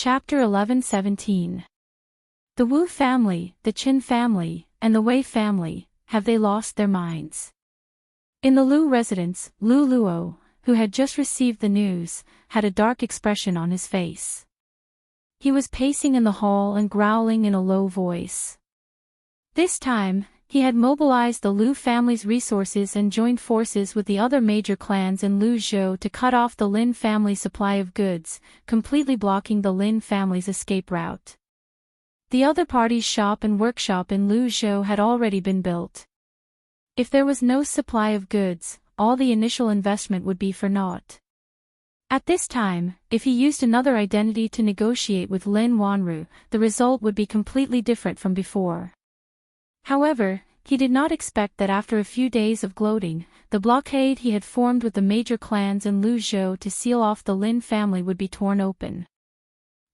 Chapter 11:17. The Wu family, the Qin family, and the Wei family, have they lost their minds? In the Lu residence, Lu Luo, who had just received the news, had a dark expression on his face. He was pacing in the hall and growling in a low voice. This time, he had mobilized the Lu family's resources and joined forces with the other major clans in Luzhou to cut off the Lin family's supply of goods, completely blocking the Lin family's escape route. The other party's shop and workshop in Luzhou had already been built. If there was no supply of goods, all the initial investment would be for naught. At this time, if he used another identity to negotiate with Lin Wanru, the result would be completely different from before. However, he did not expect that after a few days of gloating, the blockade he had formed with the major clans in Luzhou to seal off the Lin family would be torn open.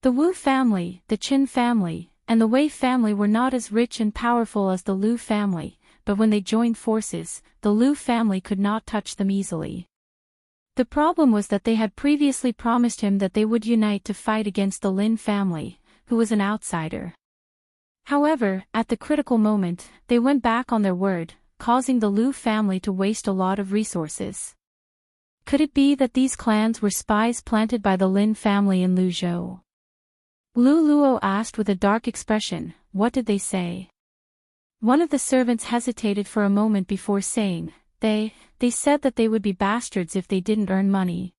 The Wu family, the Qin family, and the Wei family were not as rich and powerful as the Lu family, but when they joined forces, the Lu family could not touch them easily. The problem was that they had previously promised him that they would unite to fight against the Lin family, who was an outsider. However, at the critical moment, they went back on their word, causing the Lu family to waste a lot of resources. Could it be that these clans were spies planted by the Lin family in Luzhou? Lu Luo asked with a dark expression, "What did they say?" One of the servants hesitated for a moment before saying, They said that they would be bastards if they didn't earn money.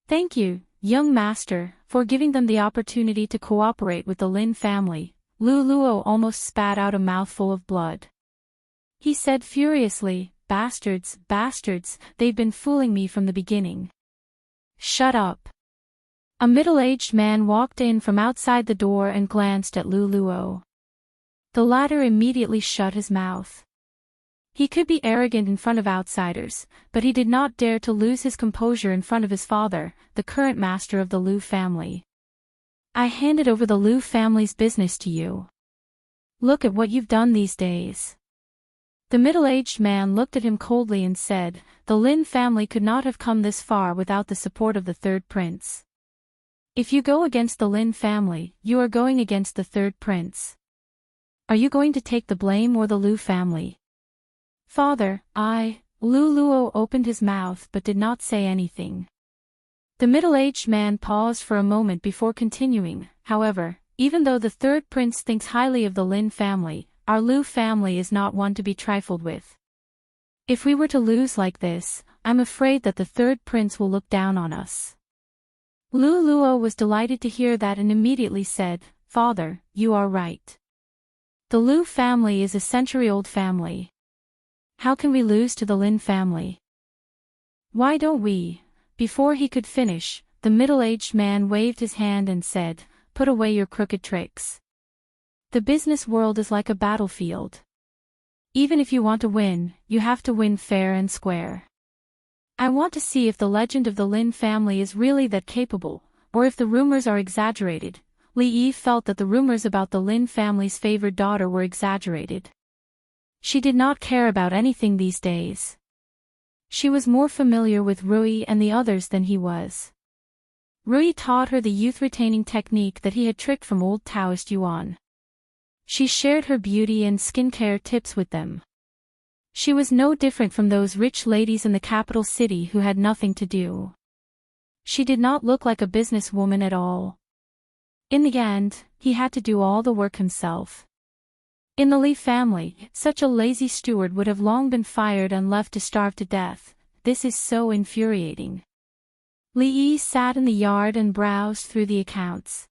Thank you, young master, for giving them the opportunity to cooperate with the Lin family. Lu Luo almost spat out a mouthful of blood. He said furiously, bastards, they've been fooling me from the beginning. Shut up. A middle-aged man walked in from outside the door and glanced at Lu Luo. The latter immediately shut his mouth. He could be arrogant in front of outsiders, but he did not dare to lose his composure in front of his father, the current master of the Lu family. I handed over the Lu family's business to you. Look at what you've done these days. The middle-aged man looked at him coldly and said, the Lin family could not have come this far without the support of the third prince. If you go against the Lin family, you are going against the third prince. Are you going to take the blame or the Lu family? Father, Lu Luo opened his mouth but did not say anything. The middle-aged man paused for a moment before continuing, however, even though the third prince thinks highly of the Lin family, our Lu family is not one to be trifled with. If we were to lose like this, I'm afraid that the third prince will look down on us. Lu Luo was delighted to hear that and immediately said, Father, you are right. The Lu family is a century-old family. How can we lose to the Lin family? Why don't we? Before he could finish, the middle-aged man waved his hand and said, Put away your crooked tricks. The business world is like a battlefield. Even if you want to win, you have to win fair and square. I want to see if the legend of the Lin family is really that capable, or if the rumors are exaggerated. Li Yi felt that the rumors about the Lin family's favored daughter were exaggerated. She did not care about anything these days. She was more familiar with Rui and the others than he was. Rui taught her the youth-retaining technique that he had tricked from old Taoist Yuan. She shared her beauty and skincare tips with them. She was no different from those rich ladies in the capital city who had nothing to do. She did not look like a businesswoman at all. In the end, he had to do all the work himself. In the Li family, such a lazy steward would have long been fired and left to starve to death. This is so infuriating. Li Yi sat in the yard and browsed through the accounts.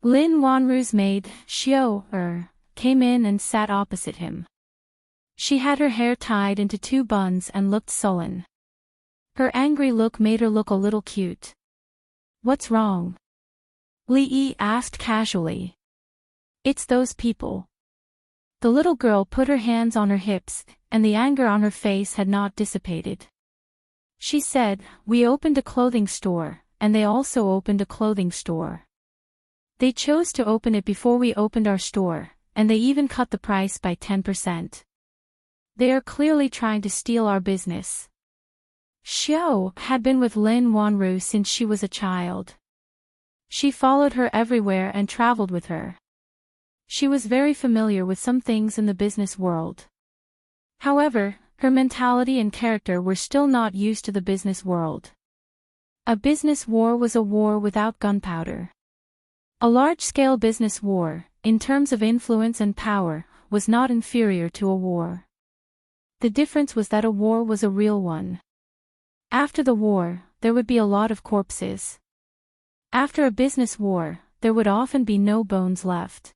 Lin Wanru's maid, Xiao came in and sat opposite him. She had her hair tied into two buns and looked sullen. Her angry look made her look a little cute. What's wrong? Li Yi asked casually. It's those people. The little girl put her hands on her hips, and the anger on her face had not dissipated. She said, We opened a clothing store, and they also opened a clothing store. They chose to open it before we opened our store, and they even cut the price by 10%. They are clearly trying to steal our business. Xiao had been with Lin Wanru since she was a child. She followed her everywhere and traveled with her. She was very familiar with some things in the business world. However, her mentality and character were still not used to the business world. A business war was a war without gunpowder. A large-scale business war, in terms of influence and power, was not inferior to a war. The difference was that a war was a real one. After the war, there would be a lot of corpses. After a business war, there would often be no bones left.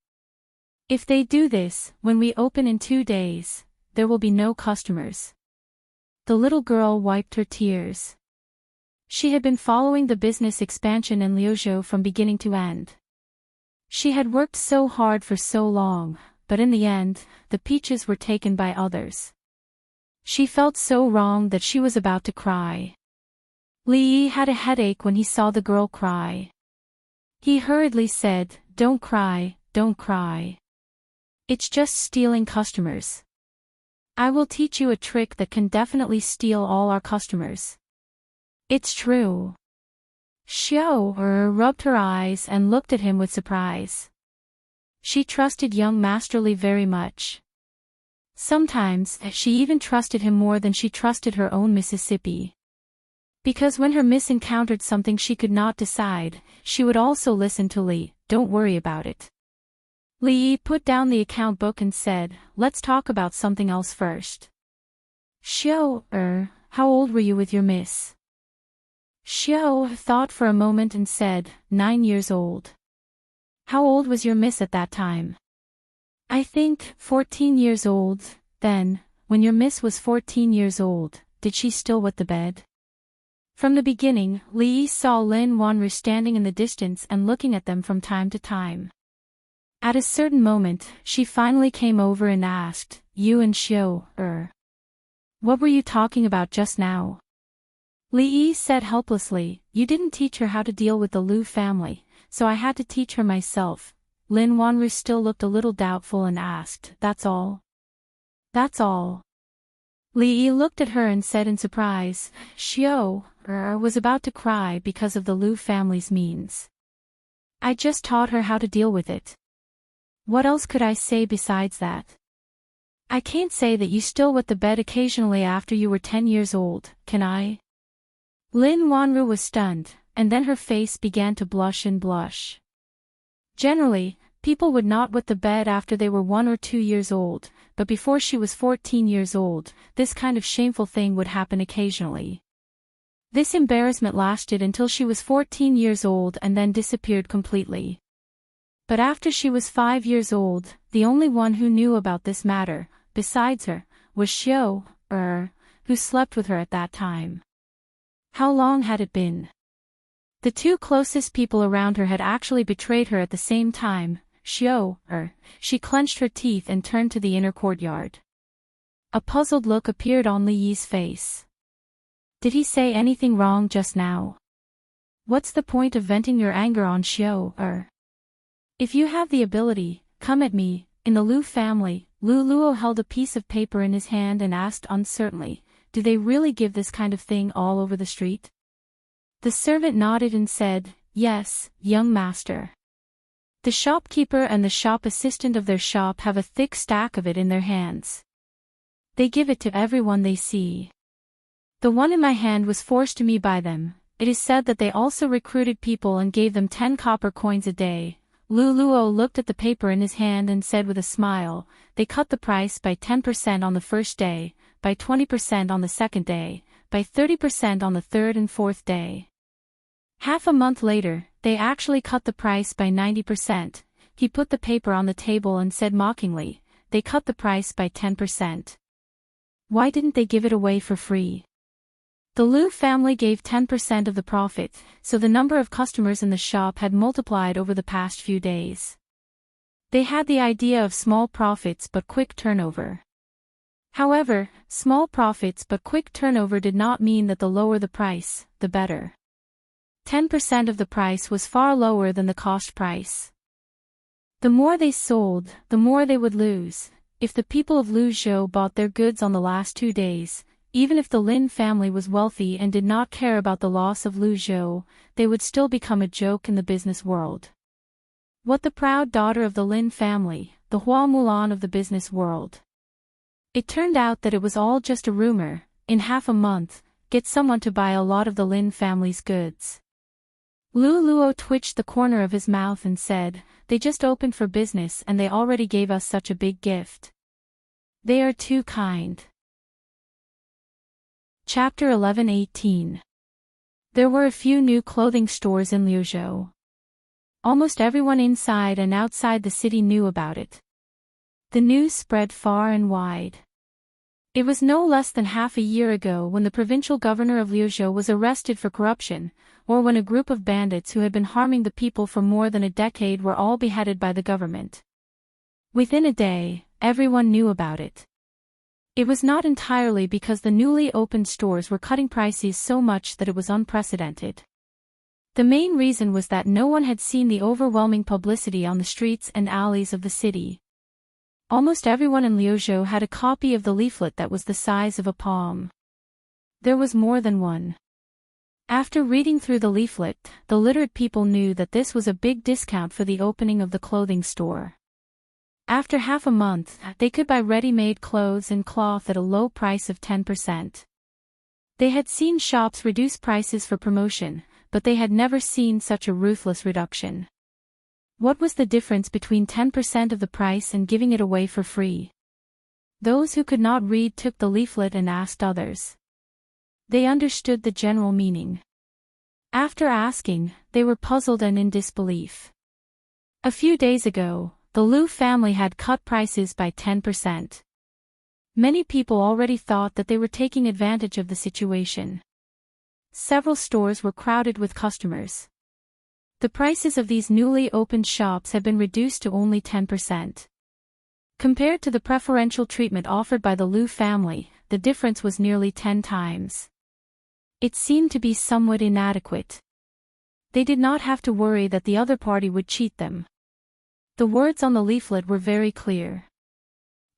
If they do this, when we open in 2 days, there will be no customers. The little girl wiped her tears. She had been following the business expansion in Liuzhou from beginning to end. She had worked so hard for so long, but in the end, the peaches were taken by others. She felt so wrong that she was about to cry. Li Yi had a headache when he saw the girl cry. He hurriedly said, "Don't cry, don't cry. It's just stealing customers. I will teach you a trick that can definitely steal all our customers." It's true. Xiao rubbed her eyes and looked at him with surprise. She trusted young Master Li very much. Sometimes, she even trusted him more than she trusted her own Mississippi. Because when her miss encountered something she could not decide, she would also listen to Li. "Don't worry about it." Li Yi put down the account book and said, "Let's talk about something else first. Xiao, how old were you with your miss?" Xiao thought for a moment and said, 9 years old. "How old was your miss at that time?" "I think, 14 years old. Then, when your miss was 14 years old, did she still wet the bed?" From the beginning, Li Yi saw Lin Wanru standing in the distance and looking at them from time to time. At a certain moment, she finally came over and asked, "You and Xiao, what were you talking about just now?" Li Yi said helplessly, "You didn't teach her how to deal with the Lu family, so I had to teach her myself." Lin Wanru still looked a little doubtful and asked, "That's all?" "That's all." Li Yi looked at her and said in surprise, "Xiao, was about to cry because of the Lu family's means. I just taught her how to deal with it. What else could I say besides that? I can't say that you still wet the bed occasionally after you were 10 years old, can I?" Lin Wanru was stunned, and then her face began to blush and blush. Generally, people would not wet the bed after they were 1 or 2 years old, but before she was 14 years old, this kind of shameful thing would happen occasionally. This embarrassment lasted until she was 14 years old and then disappeared completely. But after she was 5 years old, the only one who knew about this matter, besides her, was Xiao, who slept with her at that time. How long had it been? The 2 closest people around her had actually betrayed her at the same time. Xiao, she clenched her teeth and turned to the inner courtyard. A puzzled look appeared on Li Yi's face. Did he say anything wrong just now? What's the point of venting your anger on Xiao, If you have the ability, come at me. In the Lu family, Lu Luo held a piece of paper in his hand and asked uncertainly, "Do they really give this kind of thing all over the street?" The servant nodded and said, "Yes, young master. The shopkeeper and the shop assistant of their shop have a thick stack of it in their hands. They give it to everyone they see. The one in my hand was forced to me by them. It is said that they also recruited people and gave them 10 copper coins a day." Lu Luo looked at the paper in his hand and said with a smile, "They cut the price by 10% on the first day, by 20% on the second day, by 30% on the third and fourth day. Half a month later, they actually cut the price by 90%. He put the paper on the table and said mockingly, "They cut the price by 10%. Why didn't they give it away for free?" The Lu family gave 10% of the profit, so the number of customers in the shop had multiplied over the past few days. They had the idea of small profits but quick turnover. However, small profits but quick turnover did not mean that the lower the price, the better. 10% of the price was far lower than the cost price. The more they sold, the more they would lose. If the people of Luzhou bought their goods on the last 2 days, even if the Lin family was wealthy and did not care about the loss of Lu Zhou, they would still become a joke in the business world. What the proud daughter of the Lin family, the Hua Mulan of the business world. It turned out that it was all just a rumor. In half a month, get someone to buy a lot of the Lin family's goods. Lu Luo twitched the corner of his mouth and said, "They just opened for business and they already gave us such a big gift. They are too kind." Chapter 11:18. There were a few new clothing stores in Liuzhou. Almost everyone inside and outside the city knew about it. The news spread far and wide. It was no less than half a year ago when the provincial governor of Liuzhou was arrested for corruption, or when a group of bandits who had been harming the people for more than a decade were all beheaded by the government. Within a day, everyone knew about it. It was not entirely because the newly opened stores were cutting prices so much that it was unprecedented. The main reason was that no one had seen the overwhelming publicity on the streets and alleys of the city. Almost everyone in Liuzhou had a copy of the leaflet that was the size of a palm. There was more than one. After reading through the leaflet, the literate people knew that this was a big discount for the opening of the clothing store. After half a month, they could buy ready-made clothes and cloth at a low price of 10%. They had seen shops reduce prices for promotion, but they had never seen such a ruthless reduction. What was the difference between 10% of the price and giving it away for free? Those who could not read took the leaflet and asked others. They understood the general meaning. After asking, they were puzzled and in disbelief. A few days ago, the Lu family had cut prices by 10%. Many people already thought that they were taking advantage of the situation. Several stores were crowded with customers. The prices of these newly opened shops had been reduced to only 10%. Compared to the preferential treatment offered by the Lu family, the difference was nearly 10 times. It seemed to be somewhat inadequate. They did not have to worry that the other party would cheat them. The words on the leaflet were very clear.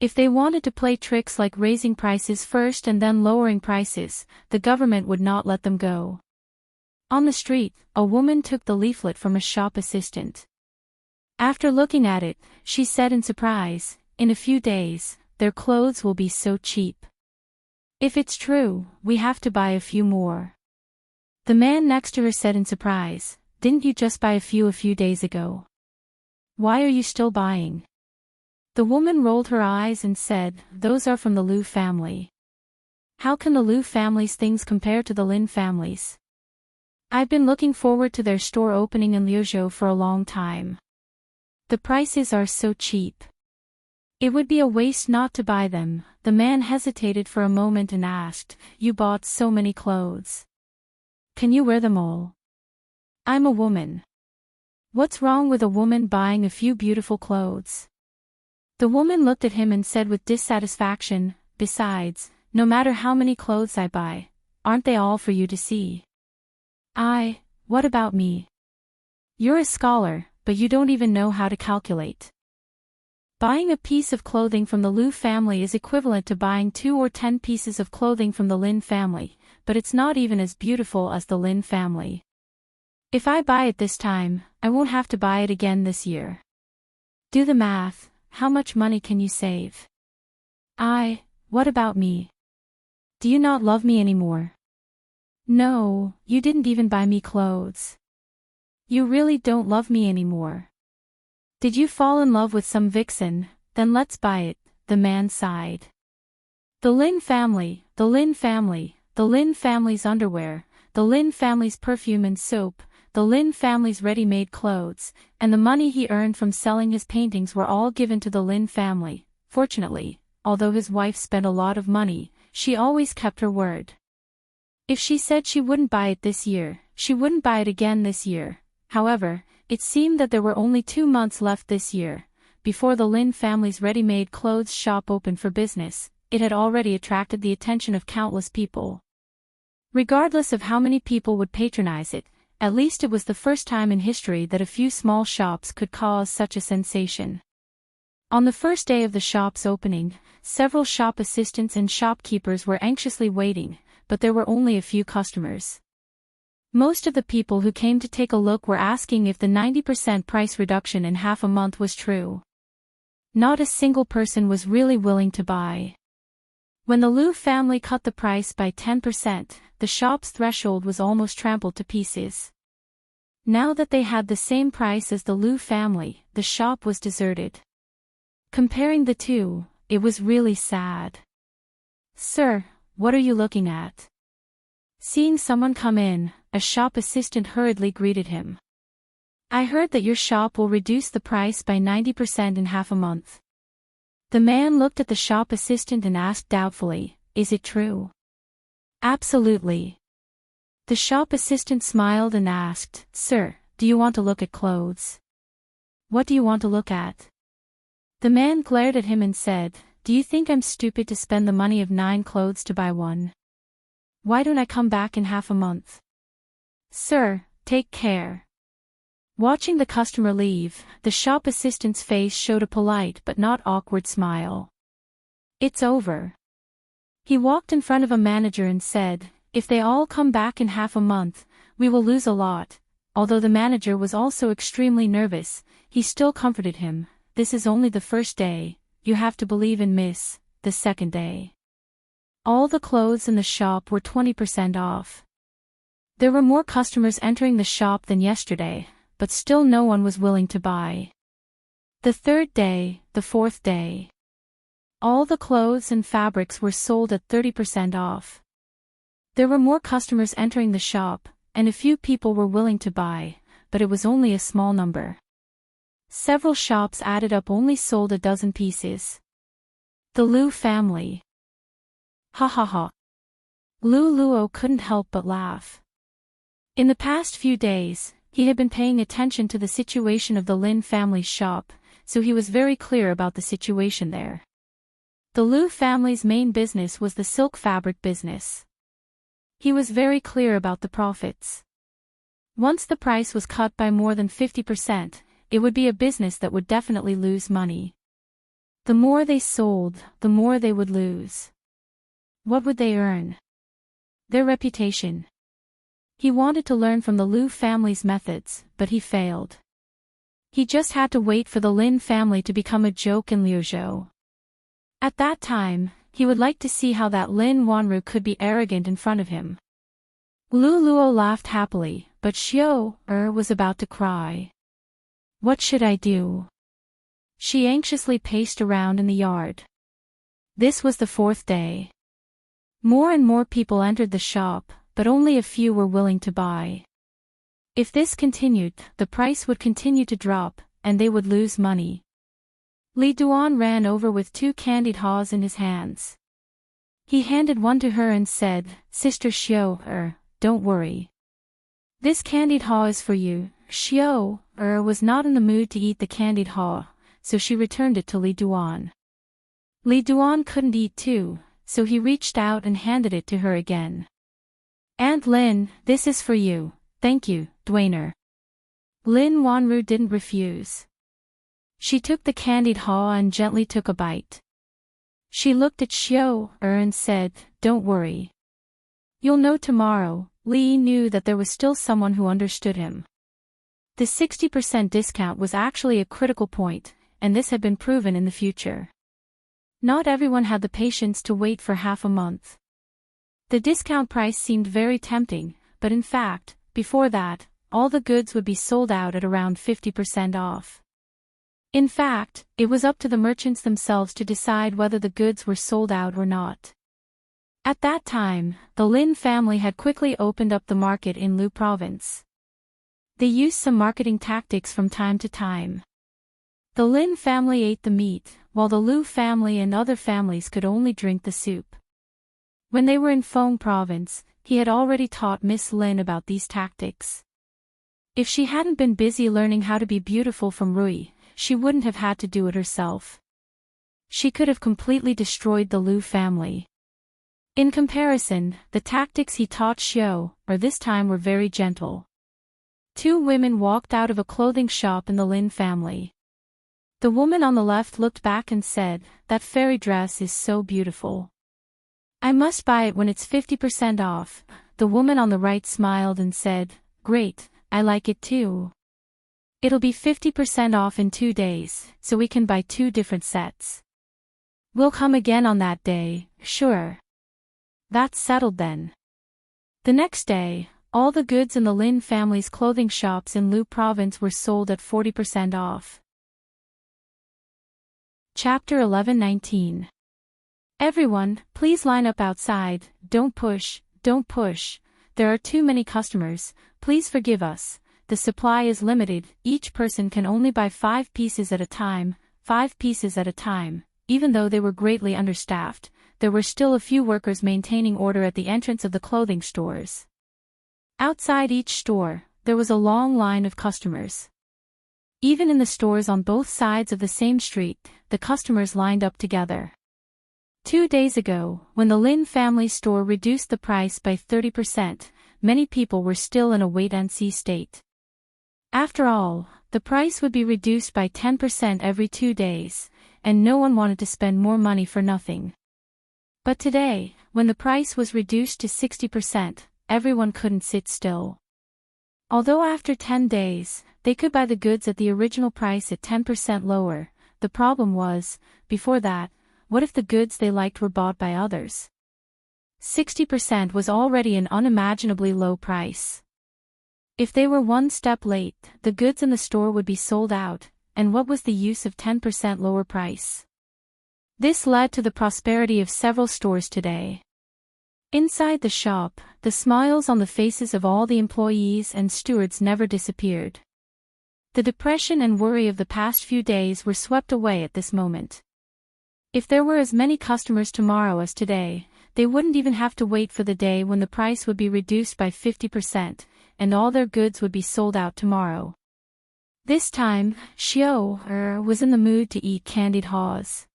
If they wanted to play tricks like raising prices first and then lowering prices, the government would not let them go. On the street, a woman took the leaflet from a shop assistant. After looking at it, she said in surprise, "In a few days, their clothes will be so cheap. If it's true, we have to buy a few more." The man next to her said in surprise, "Didn't you just buy a few days ago? Why are you still buying?" The woman rolled her eyes and said, "Those are from the Lu family." "How can the Lu family's things compare to the Lin family's? I've been looking forward to their store opening in Liuzhou for a long time. The prices are so cheap. It would be a waste not to buy them." The man hesitated for a moment and asked, "You bought so many clothes. Can you wear them all?" "I'm a woman. What's wrong with a woman buying a few beautiful clothes?" The woman looked at him and said with dissatisfaction, "Besides, no matter how many clothes I buy, aren't they all for you to see? What about me? You're a scholar, but you don't even know how to calculate. Buying a piece of clothing from the Lu family is equivalent to buying 2 or 10 pieces of clothing from the Lin family, but it's not even as beautiful as the Lin family. If I buy it this time, I won't have to buy it again this year. Do the math, how much money can you save? What about me? Do you not love me anymore? No, you didn't even buy me clothes. You really don't love me anymore. Did you fall in love with some vixen? Then let's buy it," the man sighed. The Lin family, the Lin family, the Lin family's underwear, the Lin family's perfume and soap, the Lin family's ready-made clothes, and the money he earned from selling his paintings were all given to the Lin family. Fortunately, although his wife spent a lot of money, she always kept her word. If she said she wouldn't buy it this year, she wouldn't buy it again this year. However, it seemed that there were only 2 months left this year. Before the Lin family's ready-made clothes shop opened for business, it had already attracted the attention of countless people. Regardless of how many people would patronize it, at least it was the first time in history that a few small shops could cause such a sensation. On the first day of the shop's opening, several shop assistants and shopkeepers were anxiously waiting, but there were only a few customers. Most of the people who came to take a look were asking if the 90% price reduction in half a month was true. Not a single person was really willing to buy. When the Liu family cut the price by 10%, the shop's threshold was almost trampled to pieces. Now that they had the same price as the Liu family, the shop was deserted. Comparing the two, it was really sad. "Sir, what are you looking at?" Seeing someone come in, a shop assistant hurriedly greeted him. "I heard that your shop will reduce the price by 90% in half a month." The man looked at the shop assistant and asked doubtfully, "Is it true?" "Absolutely." The shop assistant smiled and asked, "Sir, do you want to look at clothes?" "What do you want to look at?" The man glared at him and said, "Do you think I'm stupid to spend the money of 9 clothes to buy one? Why don't I come back in half a month?" "Sir, take care." Watching the customer leave, the shop assistant's face showed a polite but not awkward smile. "It's over." He walked in front of a manager and said, "If they all come back in half a month, we will lose a lot." Although the manager was also extremely nervous, he still comforted him. "This is only the first day, you have to believe in Miss, the second day." All the clothes in the shop were 20% off. There were more customers entering the shop than yesterday, but still no one was willing to buy. The third day, the fourth day. All the clothes and fabrics were sold at 30% off. There were more customers entering the shop, and a few people were willing to buy, but it was only a small number. Several shops added up only sold a dozen pieces. The Liu family. Ha ha ha. Liu Luo couldn't help but laugh. In the past few days, he had been paying attention to the situation of the Lin family's shop, so he was very clear about the situation there. The Liu family's main business was the silk fabric business. He was very clear about the profits. Once the price was cut by more than 50%, it would be a business that would definitely lose money. The more they sold, the more they would lose. What would they earn? Their reputation. He wanted to learn from the Liu family's methods, but he failed. He just had to wait for the Lin family to become a joke in Liuzhou. At that time, he would like to see how that Lin Wanru could be arrogant in front of him. Liu Luo laughed happily, but Xiao was about to cry. What should I do? She anxiously paced around in the yard. This was the fourth day. More and more people entered the shop, but only a few were willing to buy. If this continued, the price would continue to drop, and they would lose money. Li Duan ran over with 2 candied haws in his hands. He handed one to her and said, "Sister Xiao, don't worry. This candied haw is for you." Xiao was not in the mood to eat the candied haw, so she returned it to Li Duan. Li Duan couldn't eat too, so he reached out and handed it to her again. "Aunt Lin, this is for you." "Thank you, Duaner." Lin Wanru didn't refuse. She took the candied haw and gently took a bite. She looked at Xiao and said, "Don't worry. You'll know tomorrow." Li knew that there was still someone who understood him. The 60% discount was actually a critical point, and this had been proven in the future. Not everyone had the patience to wait for half a month. The discount price seemed very tempting, but in fact, before that, all the goods would be sold out at around 50% off. In fact, it was up to the merchants themselves to decide whether the goods were sold out or not. At that time, the Lin family had quickly opened up the market in Lu province. They used some marketing tactics from time to time. The Lin family ate the meat, while the Liu family and other families could only drink the soup. When they were in Feng province, he had already taught Miss Lin about these tactics. If she hadn't been busy learning how to be beautiful from Rui, she wouldn't have had to do it herself. She could have completely destroyed the Liu family. In comparison, the tactics he taught Xiao, this time were very gentle. 2 women walked out of a clothing shop in the Lin family. The woman on the left looked back and said, "That fairy dress is so beautiful. I must buy it when it's 50% off." The woman on the right smiled and said, "Great, I like it too. It'll be 50% off in 2 days, so we can buy 2 different sets. We'll come again on that day, sure." That's settled then. The next day, all the goods in the Lin family's clothing shops in Lu province were sold at 40% off. Chapter 11:19. Everyone, please line up outside. Don't push, don't push. There are too many customers, please forgive us. The supply is limited, each person can only buy 5 pieces at a time, 5 pieces at a time. Even though they were greatly understaffed, there were still a few workers maintaining order at the entrance of the clothing stores. Outside each store, there was a long line of customers. Even in the stores on both sides of the same street, the customers lined up together. 2 days ago, when the Lin family store reduced the price by 30%, many people were still in a wait-and-see state. After all, the price would be reduced by 10% every 2 days, and no one wanted to spend more money for nothing. But today, when the price was reduced to 60%, everyone couldn't sit still. Although after 10 days, they could buy the goods at the original price at 10% lower, the problem was, before that, what if the goods they liked were bought by others? 60% was already an unimaginably low price. If they were one step late, the goods in the store would be sold out, and what was the use of 10% lower price? This led to the prosperity of several stores today. Inside the shop, the smiles on the faces of all the employees and stewards never disappeared. The depression and worry of the past few days were swept away at this moment. If there were as many customers tomorrow as today, they wouldn't even have to wait for the day when the price would be reduced by 50%, and all their goods would be sold out tomorrow. This time, Xiao was in the mood to eat candied haws.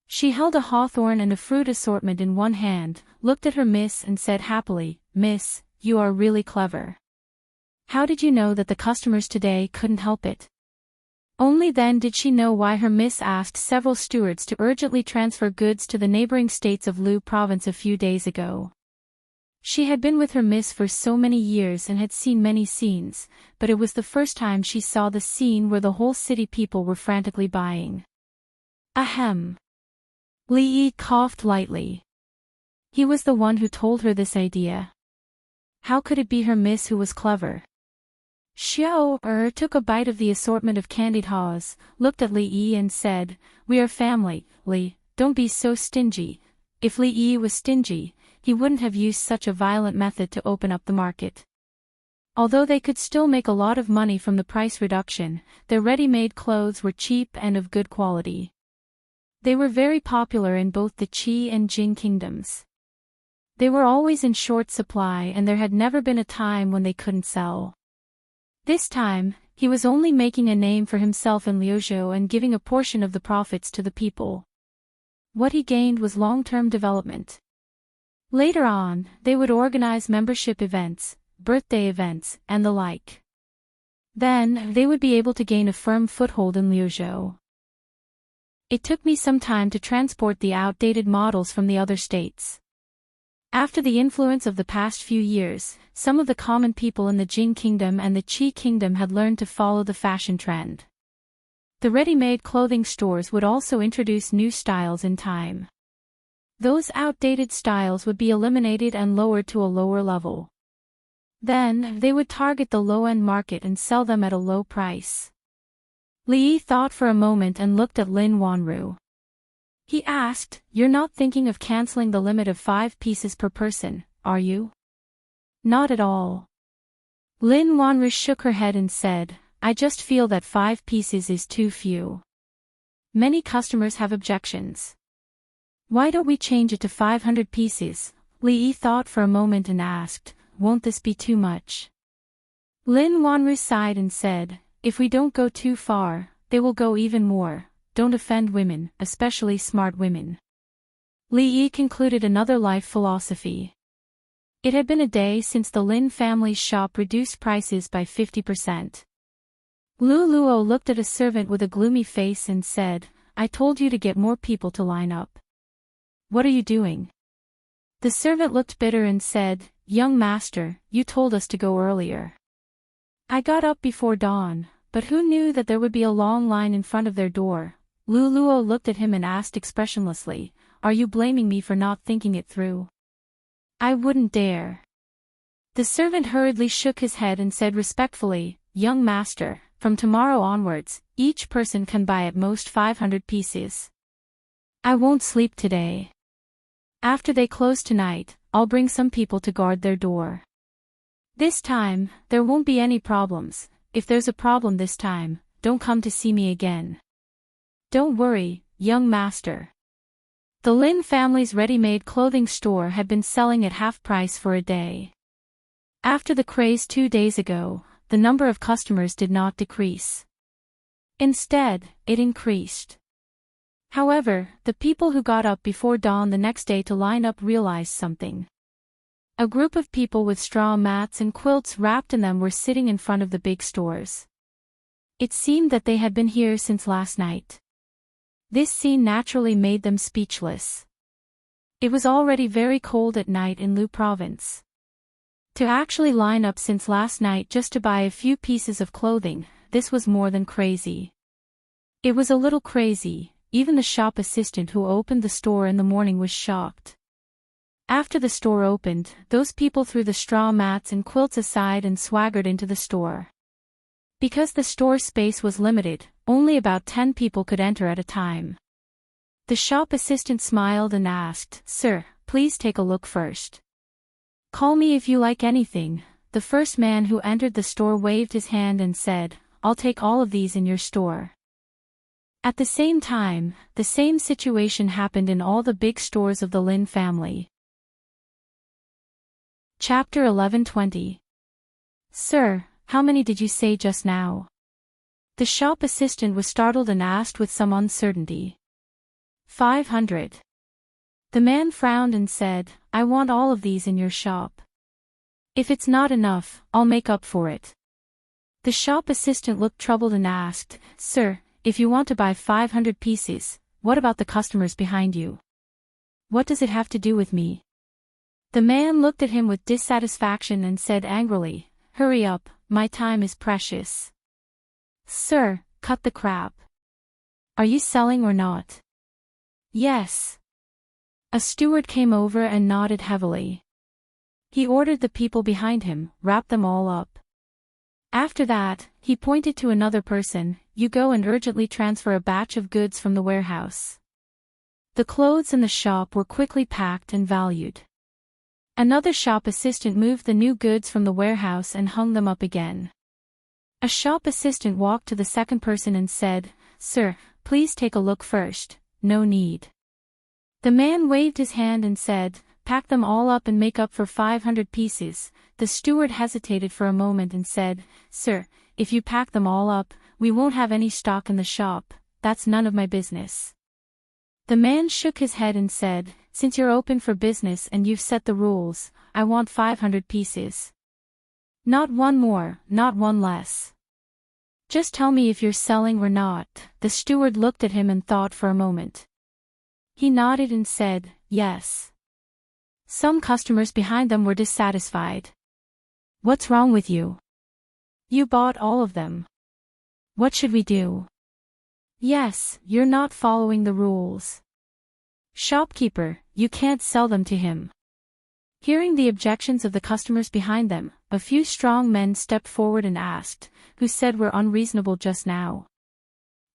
She held a hawthorn and a fruit assortment in one hand, looked at her miss and said happily, "Miss, you are really clever. How did you know that the customers today couldn't help it?" Only then did she know why her miss asked several stewards to urgently transfer goods to the neighboring states of Lu province a few days ago. She had been with her miss for so many years and had seen many scenes, but it was the first time she saw the scene where the whole city people were frantically buying. Ahem. Li Yi coughed lightly. He was the one who told her this idea. How could it be her miss who was clever? Xiao took a bite of the assortment of candied haws, looked at Li Yi and said, "We are family, Li, don't be so stingy." If Li Yi was stingy, he wouldn't have used such a violent method to open up the market. Although they could still make a lot of money from the price reduction, their ready-made clothes were cheap and of good quality. They were very popular in both the Qi and Jing kingdoms. They were always in short supply and there had never been a time when they couldn't sell. This time, he was only making a name for himself in Liuzhou and giving a portion of the profits to the people. What he gained was long-term development. Later on, they would organize membership events, birthday events, and the like. Then, they would be able to gain a firm foothold in Liuzhou. It took me some time to transport the outdated models from the other states. After the influence of the past few years, some of the common people in the Jing kingdom and the Qi kingdom had learned to follow the fashion trend. The ready-made clothing stores would also introduce new styles in time. Those outdated styles would be eliminated and lowered to a lower level. Then, they would target the low-end market and sell them at a low price. Li Yi thought for a moment and looked at Lin Wanru. He asked, "You're not thinking of canceling the limit of 5 pieces per person, are you?" "Not at all." Lin Wanru shook her head and said, "I just feel that 5 pieces is too few. Many customers have objections. Why don't we change it to 500 pieces? Li Yi thought for a moment and asked, "Won't this be too much?" Lin Wanru sighed and said, "If we don't go too far, they will go even more. Don't offend women, especially smart women." Li Yi concluded another life philosophy. It had been a day since the Lin family's shop reduced prices by 50%. Luo looked at a servant with a gloomy face and said, I told you to get more people to line up. What are you doing? The servant looked bitter and said, Young master, you told us to go earlier. I got up before dawn, but who knew that there would be a long line in front of their door? Luo looked at him and asked expressionlessly, Are you blaming me for not thinking it through? I wouldn't dare. The servant hurriedly shook his head and said respectfully, Young master, from tomorrow onwards, each person can buy at most 500 pieces. I won't sleep today. After they close tonight, I'll bring some people to guard their door. This time, there won't be any problems. If there's a problem this time, don't come to see me again. Don't worry, young master. The Lin family's ready-made clothing store had been selling at half price for a day. After the craze 2 days ago, the number of customers did not decrease. Instead, it increased. However, the people who got up before dawn the next day to line up realized something. A group of people with straw mats and quilts wrapped in them were sitting in front of the big stores. It seemed that they had been here since last night. This scene naturally made them speechless. It was already very cold at night in Lu province. To actually line up since last night just to buy a few pieces of clothing, this was more than crazy. It was a little crazy. Even the shop assistant who opened the store in the morning was shocked. After the store opened, those people threw the straw mats and quilts aside and swaggered into the store. Because the store space was limited, only about 10 people could enter at a time. The shop assistant smiled and asked, Sir, please take a look first. Call me if you like anything. The first man who entered the store waved his hand and said, I'll take all of these in your store. At the same time, the same situation happened in all the big stores of the Lin family. Chapter 11:20. Sir, how many did you say just now? The shop assistant was startled and asked with some uncertainty. 500. The man frowned and said, I want all of these in your shop. If it's not enough, I'll make up for it. The shop assistant looked troubled and asked, Sir, if you want to buy 500 pieces, what about the customers behind you? What does it have to do with me? The man looked at him with dissatisfaction and said angrily, Hurry up, my time is precious. Sir, cut the crap. Are you selling or not? Yes. A steward came over and nodded heavily. He ordered the people behind him, wrap them all up. After that, he pointed to another person, You go and urgently transfer a batch of goods from the warehouse. The clothes in the shop were quickly packed and valued. Another shop assistant moved the new goods from the warehouse and hung them up again. A shop assistant walked to the second person and said, Sir, please take a look first. No need. The man waved his hand and said, Pack them all up and make up for 500 pieces. The steward hesitated for a moment and said, Sir, if you pack them all up, we won't have any stock in the shop. That's none of my business. The man shook his head and said, Since you're open for business and you've set the rules, I want 500 pieces. Not one more, not one less. Just tell me if you're selling or not. The steward looked at him and thought for a moment. He nodded and said, Yes. Some customers behind them were dissatisfied. What's wrong with you? You bought all of them. What should we do? Yes, you're not following the rules. Shopkeeper, you can't sell them to him. Hearing the objections of the customers behind them, a few strong men stepped forward and asked, Who said we're unreasonable just now?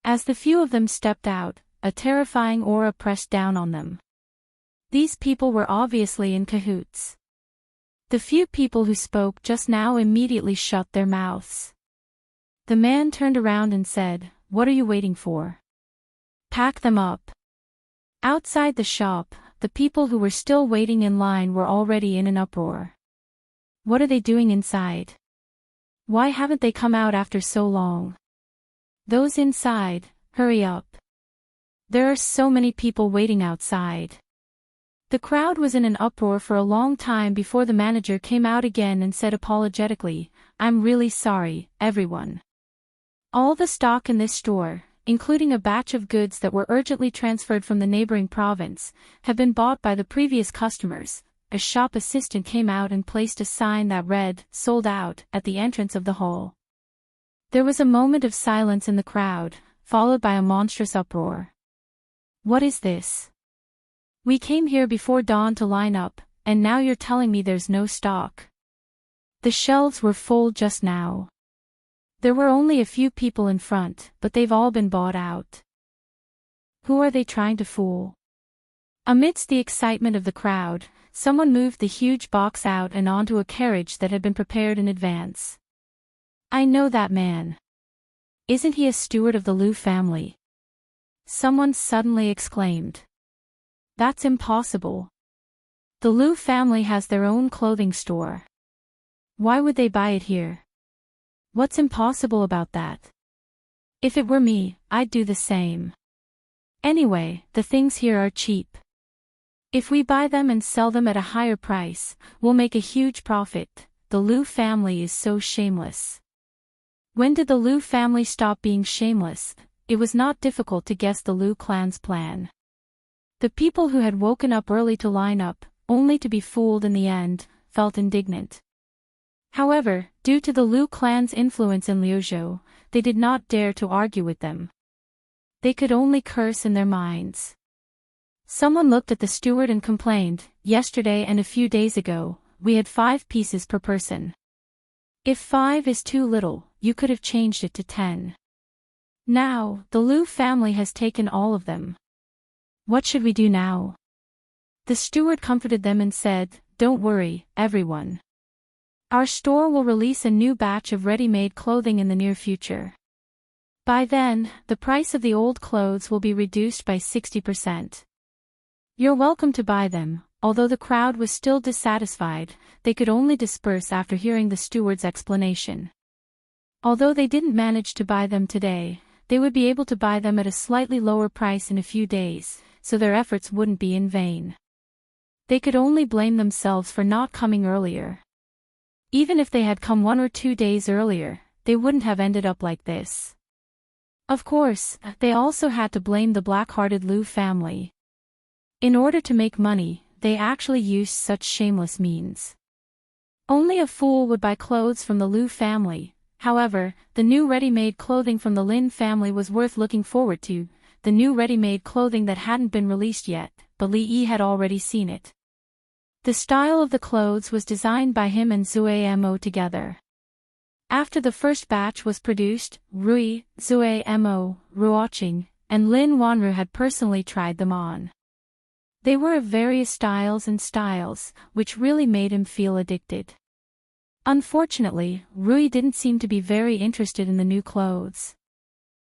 As the few of them stepped out, a terrifying aura pressed down on them. These people were obviously in cahoots. The few people who spoke just now immediately shut their mouths. The man turned around and said, What are you waiting for? Pack them up. Outside the shop, the people who were still waiting in line were already in an uproar. What are they doing inside? Why haven't they come out after so long? Those inside, hurry up. There are so many people waiting outside. The crowd was in an uproar for a long time before the manager came out again and said apologetically, I'm really sorry, everyone. All the stock in this store, including a batch of goods that were urgently transferred from the neighboring province, have been bought by the previous customers. A shop assistant came out and placed a sign that read, "Sold out," at the entrance of the hall. There was a moment of silence in the crowd, followed by a monstrous uproar. "What is this? We came here before dawn to line up, and now you're telling me there's no stock." The shelves were full just now. There were only a few people in front, but they've all been bought out. Who are they trying to fool? Amidst the excitement of the crowd, someone moved the huge box out and onto a carriage that had been prepared in advance. "I know that man. Isn't he a steward of the Liu family?" someone suddenly exclaimed. "That's impossible. The Liu family has their own clothing store. Why would they buy it here? What's impossible about that? If it were me, I'd do the same. Anyway, the things here are cheap. If we buy them and sell them at a higher price, we'll make a huge profit. The Liu family is so shameless." When did the Liu family stop being shameless? It was not difficult to guess the Liu clan's plan. The people who had woken up early to line up, only to be fooled in the end, felt indignant. However, due to the Liu clan's influence in Liuzhou, they did not dare to argue with them. They could only curse in their minds. Someone looked at the steward and complained, "Yesterday and a few days ago, we had 5 pieces per person. If 5 is too little, you could have changed it to 10. Now, the Liu family has taken all of them. What should we do now?" The steward comforted them and said, "Don't worry, everyone. Our store will release a new batch of ready-made clothing in the near future. By then, the price of the old clothes will be reduced by 60%. You're welcome to buy them." Although the crowd was still dissatisfied, they could only disperse after hearing the steward's explanation. Although they didn't manage to buy them today, they would be able to buy them at a slightly lower price in a few days, so their efforts wouldn't be in vain. They could only blame themselves for not coming earlier. Even if they had come 1 or 2 days earlier, they wouldn't have ended up like this. Of course, they also had to blame the black-hearted Liu family. In order to make money, they actually used such shameless means. Only a fool would buy clothes from the Liu family. However, the new ready-made clothing from the Lin family was worth looking forward to, the new ready-made clothing that hadn't been released yet, but Li Yi had already seen it. The style of the clothes was designed by him and Zui Mo together. After the first batch was produced, Rui, Zui Mo, Ruoqing, and Lin Wanru had personally tried them on. They were of various styles, which really made him feel addicted. Unfortunately, Rui didn't seem to be very interested in the new clothes.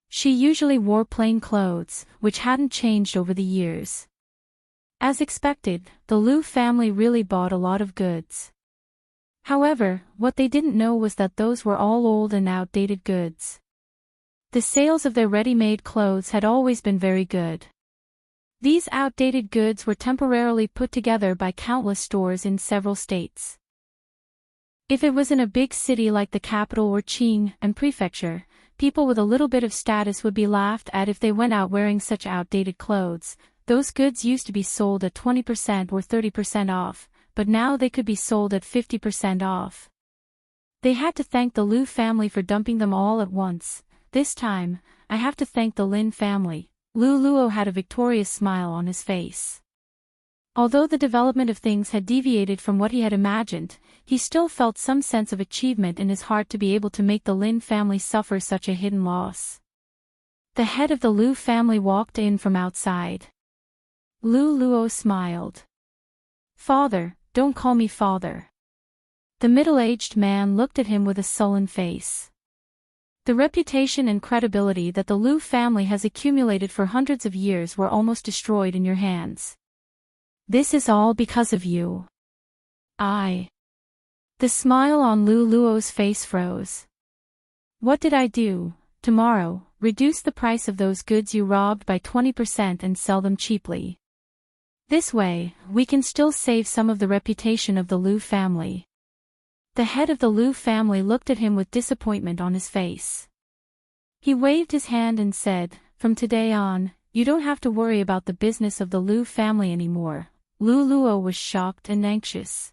She usually wore plain clothes, which hadn't changed over the years. As expected, the Liu family really bought a lot of goods. However, what they didn't know was that those were all old and outdated goods. The sales of their ready-made clothes had always been very good. These outdated goods were temporarily put together by countless stores in several states. If it was in a big city like the capital or Qing and prefecture, people with a little bit of status would be laughed at if they went out wearing such outdated clothes. Those goods used to be sold at 20% or 30% off, but now they could be sold at 50% off. They had to thank the Liu family for dumping them all at once. This time, I have to thank the Lin family. Lu Luo had a victorious smile on his face. Although the development of things had deviated from what he had imagined, he still felt some sense of achievement in his heart to be able to make the Lin family suffer such a hidden loss. The head of the Liu family walked in from outside. Lu Luo smiled. "Father, don't call me father." The middle-aged man looked at him with a sullen face. The reputation and credibility that the Liu family has accumulated for hundreds of years were almost destroyed in your hands. This is all because of you. The smile on Lu Luo's face froze. What did I do? Tomorrow, reduce the price of those goods you robbed by 20% and sell them cheaply. This way, we can still save some of the reputation of the Liu family. The head of the Liu family looked at him with disappointment on his face. He waved his hand and said, "From today on, you don't have to worry about the business of the Lu family anymore." Lu Luo was shocked and anxious.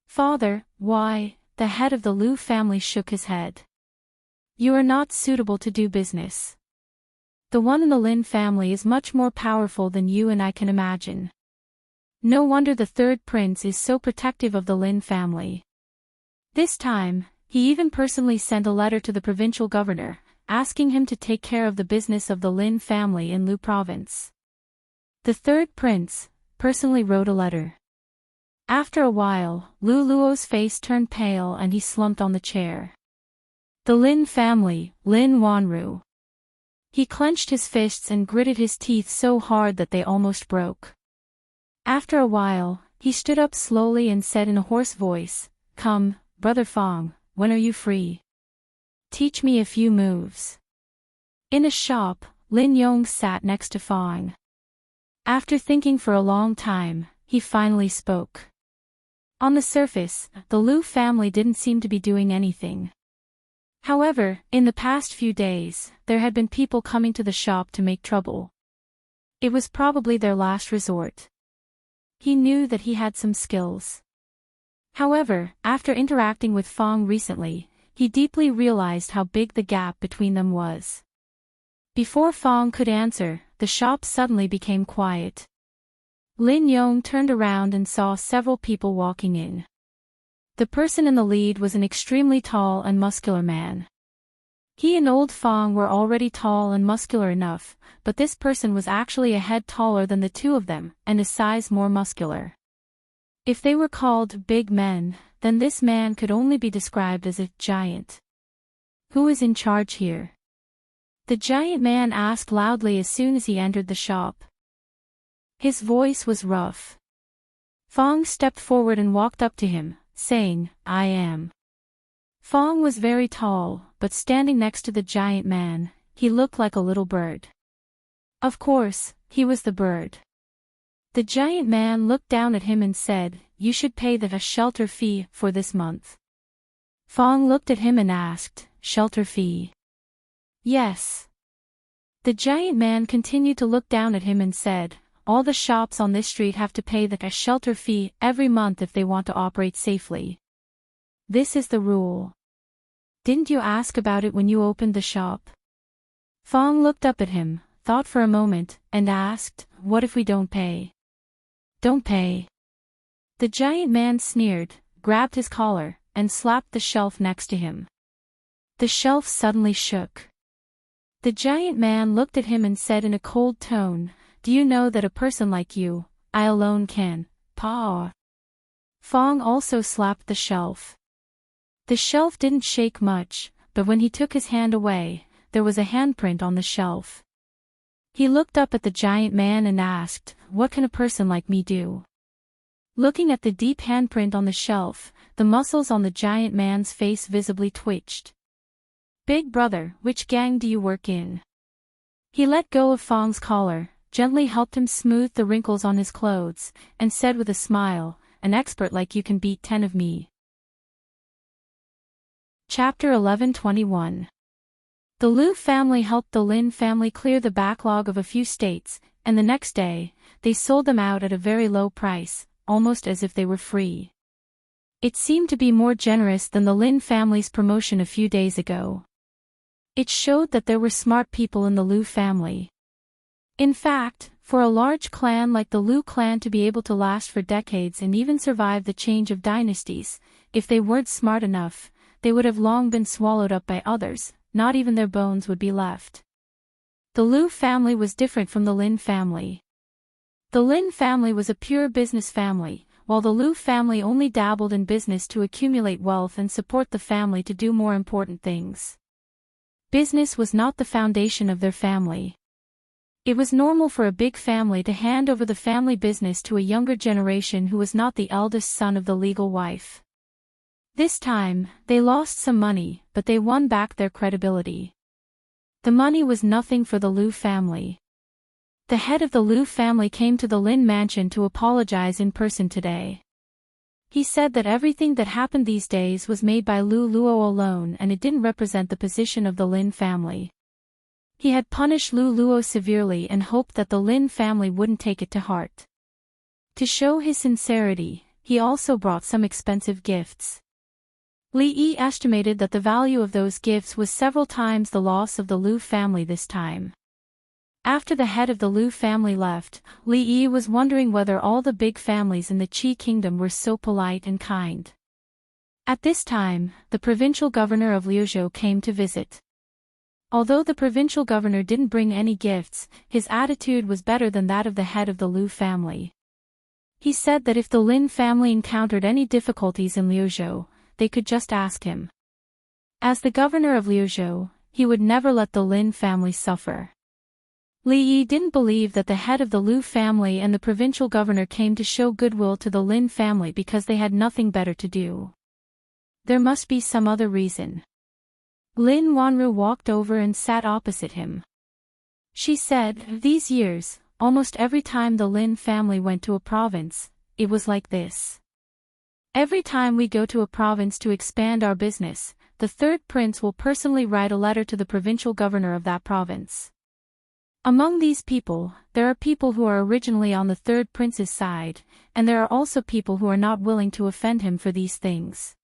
"Father, why?" The head of the Lu family shook his head. "You are not suitable to do business. The one in the Lin family is much more powerful than you and I can imagine. No wonder the third prince is so protective of the Lin family." This time, he even personally sent a letter to the provincial governor, asking him to take care of the business of the Lin family in Lu province. The third prince personally wrote a letter. After a while, Lu Luo's face turned pale and he slumped on the chair. The Lin family, Lin Wanru. He clenched his fists and gritted his teeth so hard that they almost broke. After a while, he stood up slowly and said in a hoarse voice, "Come, Brother Fong, when are you free? Teach me a few moves." In a shop, Lin Yong sat next to Fong. After thinking for a long time, he finally spoke. On the surface, the Lu family didn't seem to be doing anything. However, in the past few days, there had been people coming to the shop to make trouble. It was probably their last resort. He knew that he had some skills. However, after interacting with Fong recently, he deeply realized how big the gap between them was. Before Fong could answer, the shop suddenly became quiet. Lin Yong turned around and saw several people walking in. The person in the lead was an extremely tall and muscular man. He and old Fong were already tall and muscular enough, but this person was actually a head taller than the two of them, and a size more muscular. If they were called big men, then this man could only be described as a giant. "Who is in charge here?" the giant man asked loudly as soon as he entered the shop. His voice was rough. Fong stepped forward and walked up to him, saying, "I am." Fong was very tall, but standing next to the giant man, he looked like a little bird. Of course, he was the bird. The giant man looked down at him and said, "You should pay a shelter fee for this month." Fong looked at him and asked, "Shelter fee?" "Yes." The giant man continued to look down at him and said, "All the shops on this street have to pay a shelter fee every month if they want to operate safely. This is the rule. Didn't you ask about it when you opened the shop?" Fong looked up at him, thought for a moment, and asked, "What if we don't pay?" "Don't pay?" The giant man sneered, grabbed his collar, and slapped the shelf next to him. The shelf suddenly shook. The giant man looked at him and said in a cold tone, "Do you know that a person like you, I alone can, paw?" Fong also slapped the shelf. The shelf didn't shake much, but when he took his hand away, there was a handprint on the shelf. He looked up at the giant man and asked, "What can a person like me do?" Looking at the deep handprint on the shelf, the muscles on the giant man's face visibly twitched. "Big brother, which gang do you work in?" He let go of Fong's collar, gently helped him smooth the wrinkles on his clothes, and said with a smile, "An expert like you can beat 10 of me." Chapter 11:21. The Lu family helped the Lin family clear the backlog of a few states, and the next day, they sold them out at a very low price, almost as if they were free. It seemed to be more generous than the Lin family's promotion a few days ago. It showed that there were smart people in the Lu family. In fact, for a large clan like the Lu clan to be able to last for decades and even survive the change of dynasties, if they weren't smart enough, they would have long been swallowed up by others, not even their bones would be left. The Lu family was different from the Lin family. The Lin family was a pure business family, while the Lu family only dabbled in business to accumulate wealth and support the family to do more important things. Business was not the foundation of their family. It was normal for a big family to hand over the family business to a younger generation who was not the eldest son of the legal wife. This time, they lost some money, but they won back their credibility. The money was nothing for the Lu family. The head of the Lu family came to the Lin mansion to apologize in person today. He said that everything that happened these days was made by Lu Luo alone and it didn't represent the position of the Lin family. He had punished Lu Luo severely and hoped that the Lin family wouldn't take it to heart. To show his sincerity, he also brought some expensive gifts. Li Yi estimated that the value of those gifts was several times the loss of the Lu family this time. After the head of the Lu family left, Li Yi was wondering whether all the big families in the Qi kingdom were so polite and kind. At this time, the provincial governor of Liuzhou came to visit. Although the provincial governor didn't bring any gifts, his attitude was better than that of the head of the Lu family. He said that if the Lin family encountered any difficulties in Liuzhou, they could just ask him. As the governor of Liuzhou, he would never let the Lin family suffer. Li Yi didn't believe that the head of the Lu family and the provincial governor came to show goodwill to the Lin family because they had nothing better to do. There must be some other reason. Lin Wanru walked over and sat opposite him. She said, "These years, almost every time the Lin family went to a province, it was like this. Every time we go to a province to expand our business, the third prince will personally write a letter to the provincial governor of that province. Among these people, there are people who are originally on the third prince's side, and there are also people who are not willing to offend him for these things.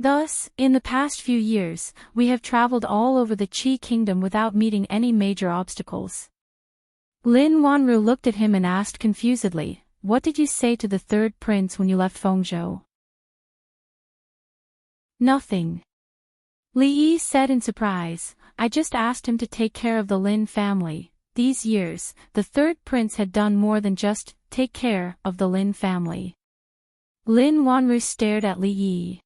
Thus, in the past few years, we have traveled all over the Qi kingdom without meeting any major obstacles." Lin Wanru looked at him and asked confusedly, "What did you say to the third prince when you left Fengzhou?" "Nothing," Li Yi said in surprise. "I just asked him to take care of the Lin family. These years, the third prince had done more than just take care of the Lin family." Lin Wanru stared at Li Yi.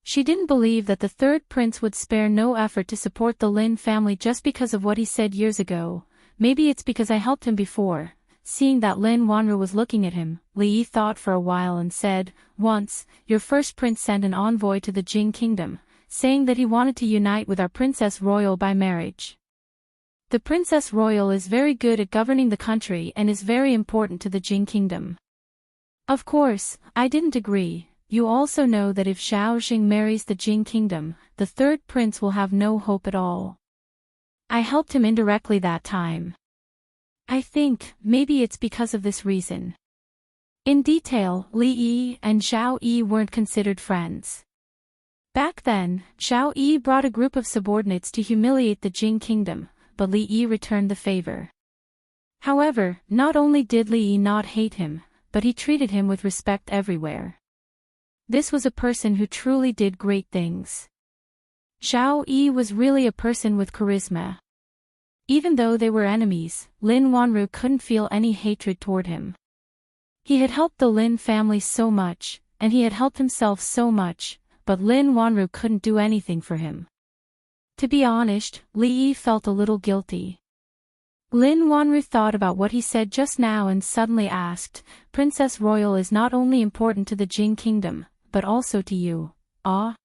She didn't believe that the third prince would spare no effort to support the Lin family just because of what he said years ago. "Maybe it's because I helped him before." Seeing that Lin Wanru was looking at him, Li Yi thought for a while and said, "Once, your first prince sent an envoy to the Jing kingdom, saying that he wanted to unite with our princess royal by marriage. The princess royal is very good at governing the country and is very important to the Jing kingdom. Of course, I didn't agree. You also know that if Xiao Jing marries the Jing kingdom, the third prince will have no hope at all. I helped him indirectly that time. I think, maybe it's because of this reason." In detail, Li Yi and Zhao Yi weren't considered friends. Back then, Zhao Yi brought a group of subordinates to humiliate the Jing kingdom, but Li Yi returned the favor. However, not only did Li Yi not hate him, but he treated him with respect everywhere. This was a person who truly did great things. Zhao Yi was really a person with charisma. Even though they were enemies, Lin Wanru couldn't feel any hatred toward him. He had helped the Lin family so much, and he had helped himself so much, but Lin Wanru couldn't do anything for him. To be honest, Li Yi felt a little guilty. Lin Wanru thought about what he said just now and suddenly asked, "Princess Royal is not only important to the Jing kingdom, but also to you, ah?"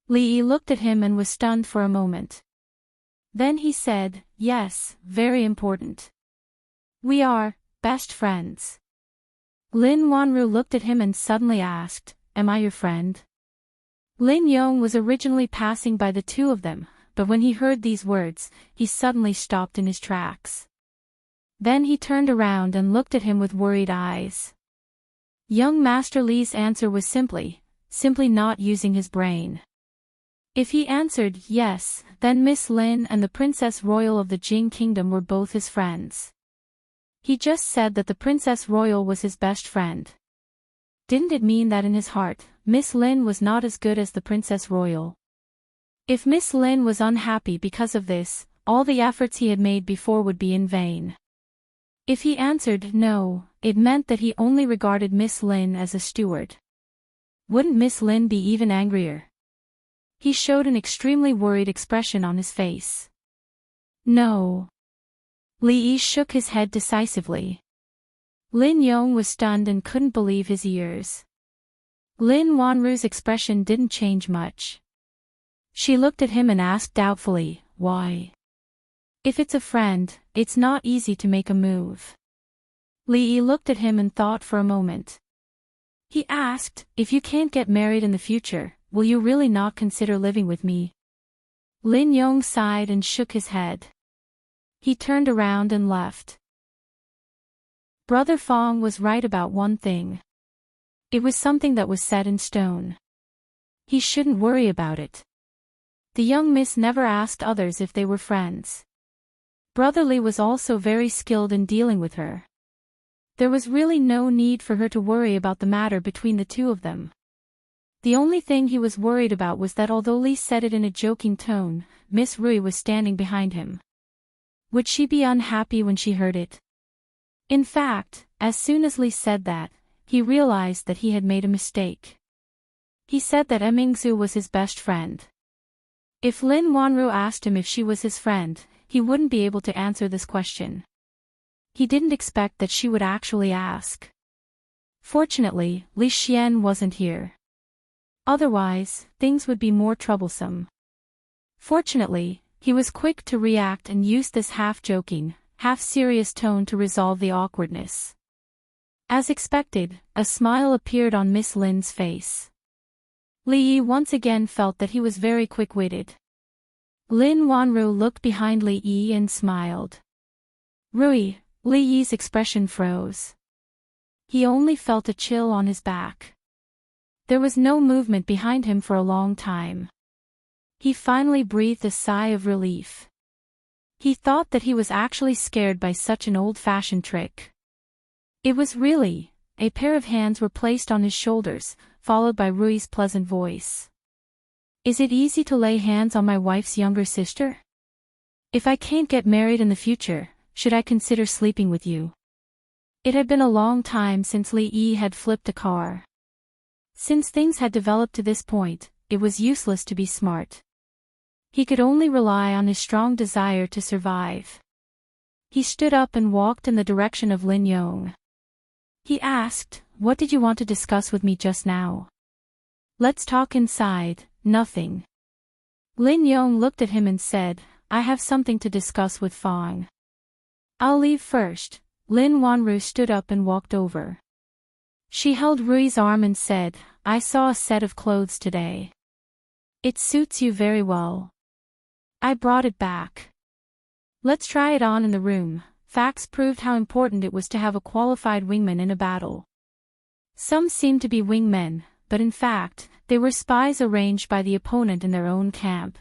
Li Yi looked at him and was stunned for a moment. Then he said, "Yes, very important. We are best friends." Lin Wanru looked at him and suddenly asked, "Am I your friend?" Lin Yong was originally passing by the two of them, but when he heard these words, he suddenly stopped in his tracks. Then he turned around and looked at him with worried eyes. Young Master Li's answer was simply not using his brain. If he answered yes, then Miss Lin and the Princess Royal of the Jing Kingdom were both his friends. He just said that the Princess Royal was his best friend. Didn't it mean that in his heart, Miss Lin was not as good as the Princess Royal? If Miss Lin was unhappy because of this, all the efforts he had made before would be in vain. If he answered no, it meant that he only regarded Miss Lin as a steward. Wouldn't Miss Lin be even angrier? He showed an extremely worried expression on his face. No. Li Yi shook his head decisively. Lin Yong was stunned and couldn't believe his ears. Lin Wanru's expression didn't change much. She looked at him and asked doubtfully, "Why?" "If it's a friend, it's not easy to make a move." Li Yi looked at him and thought for a moment. He asked, "If you can't get married in the future, will you really not consider living with me?" Lin Yong sighed and shook his head. He turned around and left. Brother Fong was right about one thing. It was something that was set in stone. He shouldn't worry about it. The young miss never asked others if they were friends. Brother Lee was also very skilled in dealing with her. There was really no need for her to worry about the matter between the two of them. The only thing he was worried about was that although Lee said it in a joking tone, Miss Rui was standing behind him. Would she be unhappy when she heard it? In fact, as soon as Lee said that, he realized that he had made a mistake. He said that Mingzu was his best friend. If Lin Wanru asked him if she was his friend, he wouldn't be able to answer this question. He didn't expect that she would actually ask. Fortunately, Li Xian wasn't here. Otherwise, things would be more troublesome. Fortunately, he was quick to react and used this half-joking, half-serious tone to resolve the awkwardness. As expected, a smile appeared on Miss Lin's face. Li Yi once again felt that he was very quick-witted. Lin Wanru looked behind Li Yi and smiled. Rui, Li Yi's expression froze. He only felt a chill on his back. There was no movement behind him for a long time. He finally breathed a sigh of relief. He thought that he was actually scared by such an old-fashioned trick. It was really. A pair of hands were placed on his shoulders, followed by Rui's pleasant voice. Is it easy to lay hands on my wife's younger sister? If I can't get married in the future, should I consider sleeping with you? It had been a long time since Li Yi had flipped a car. Since things had developed to this point, it was useless to be smart. He could only rely on his strong desire to survive. He stood up and walked in the direction of Lin Yong. He asked, "What did you want to discuss with me just now?" "Let's talk inside." "Nothing." Lin Yong looked at him and said, "I have something to discuss with Fong." "I'll leave first." Lin Wanru stood up and walked over. She held Rui's arm and said, "I saw a set of clothes today. It suits you very well. I brought it back. Let's try it on in the room." Facts proved how important it was to have a qualified wingman in a battle. Some seemed to be wingmen, but in fact, they were spies arranged by the opponent in their own camp.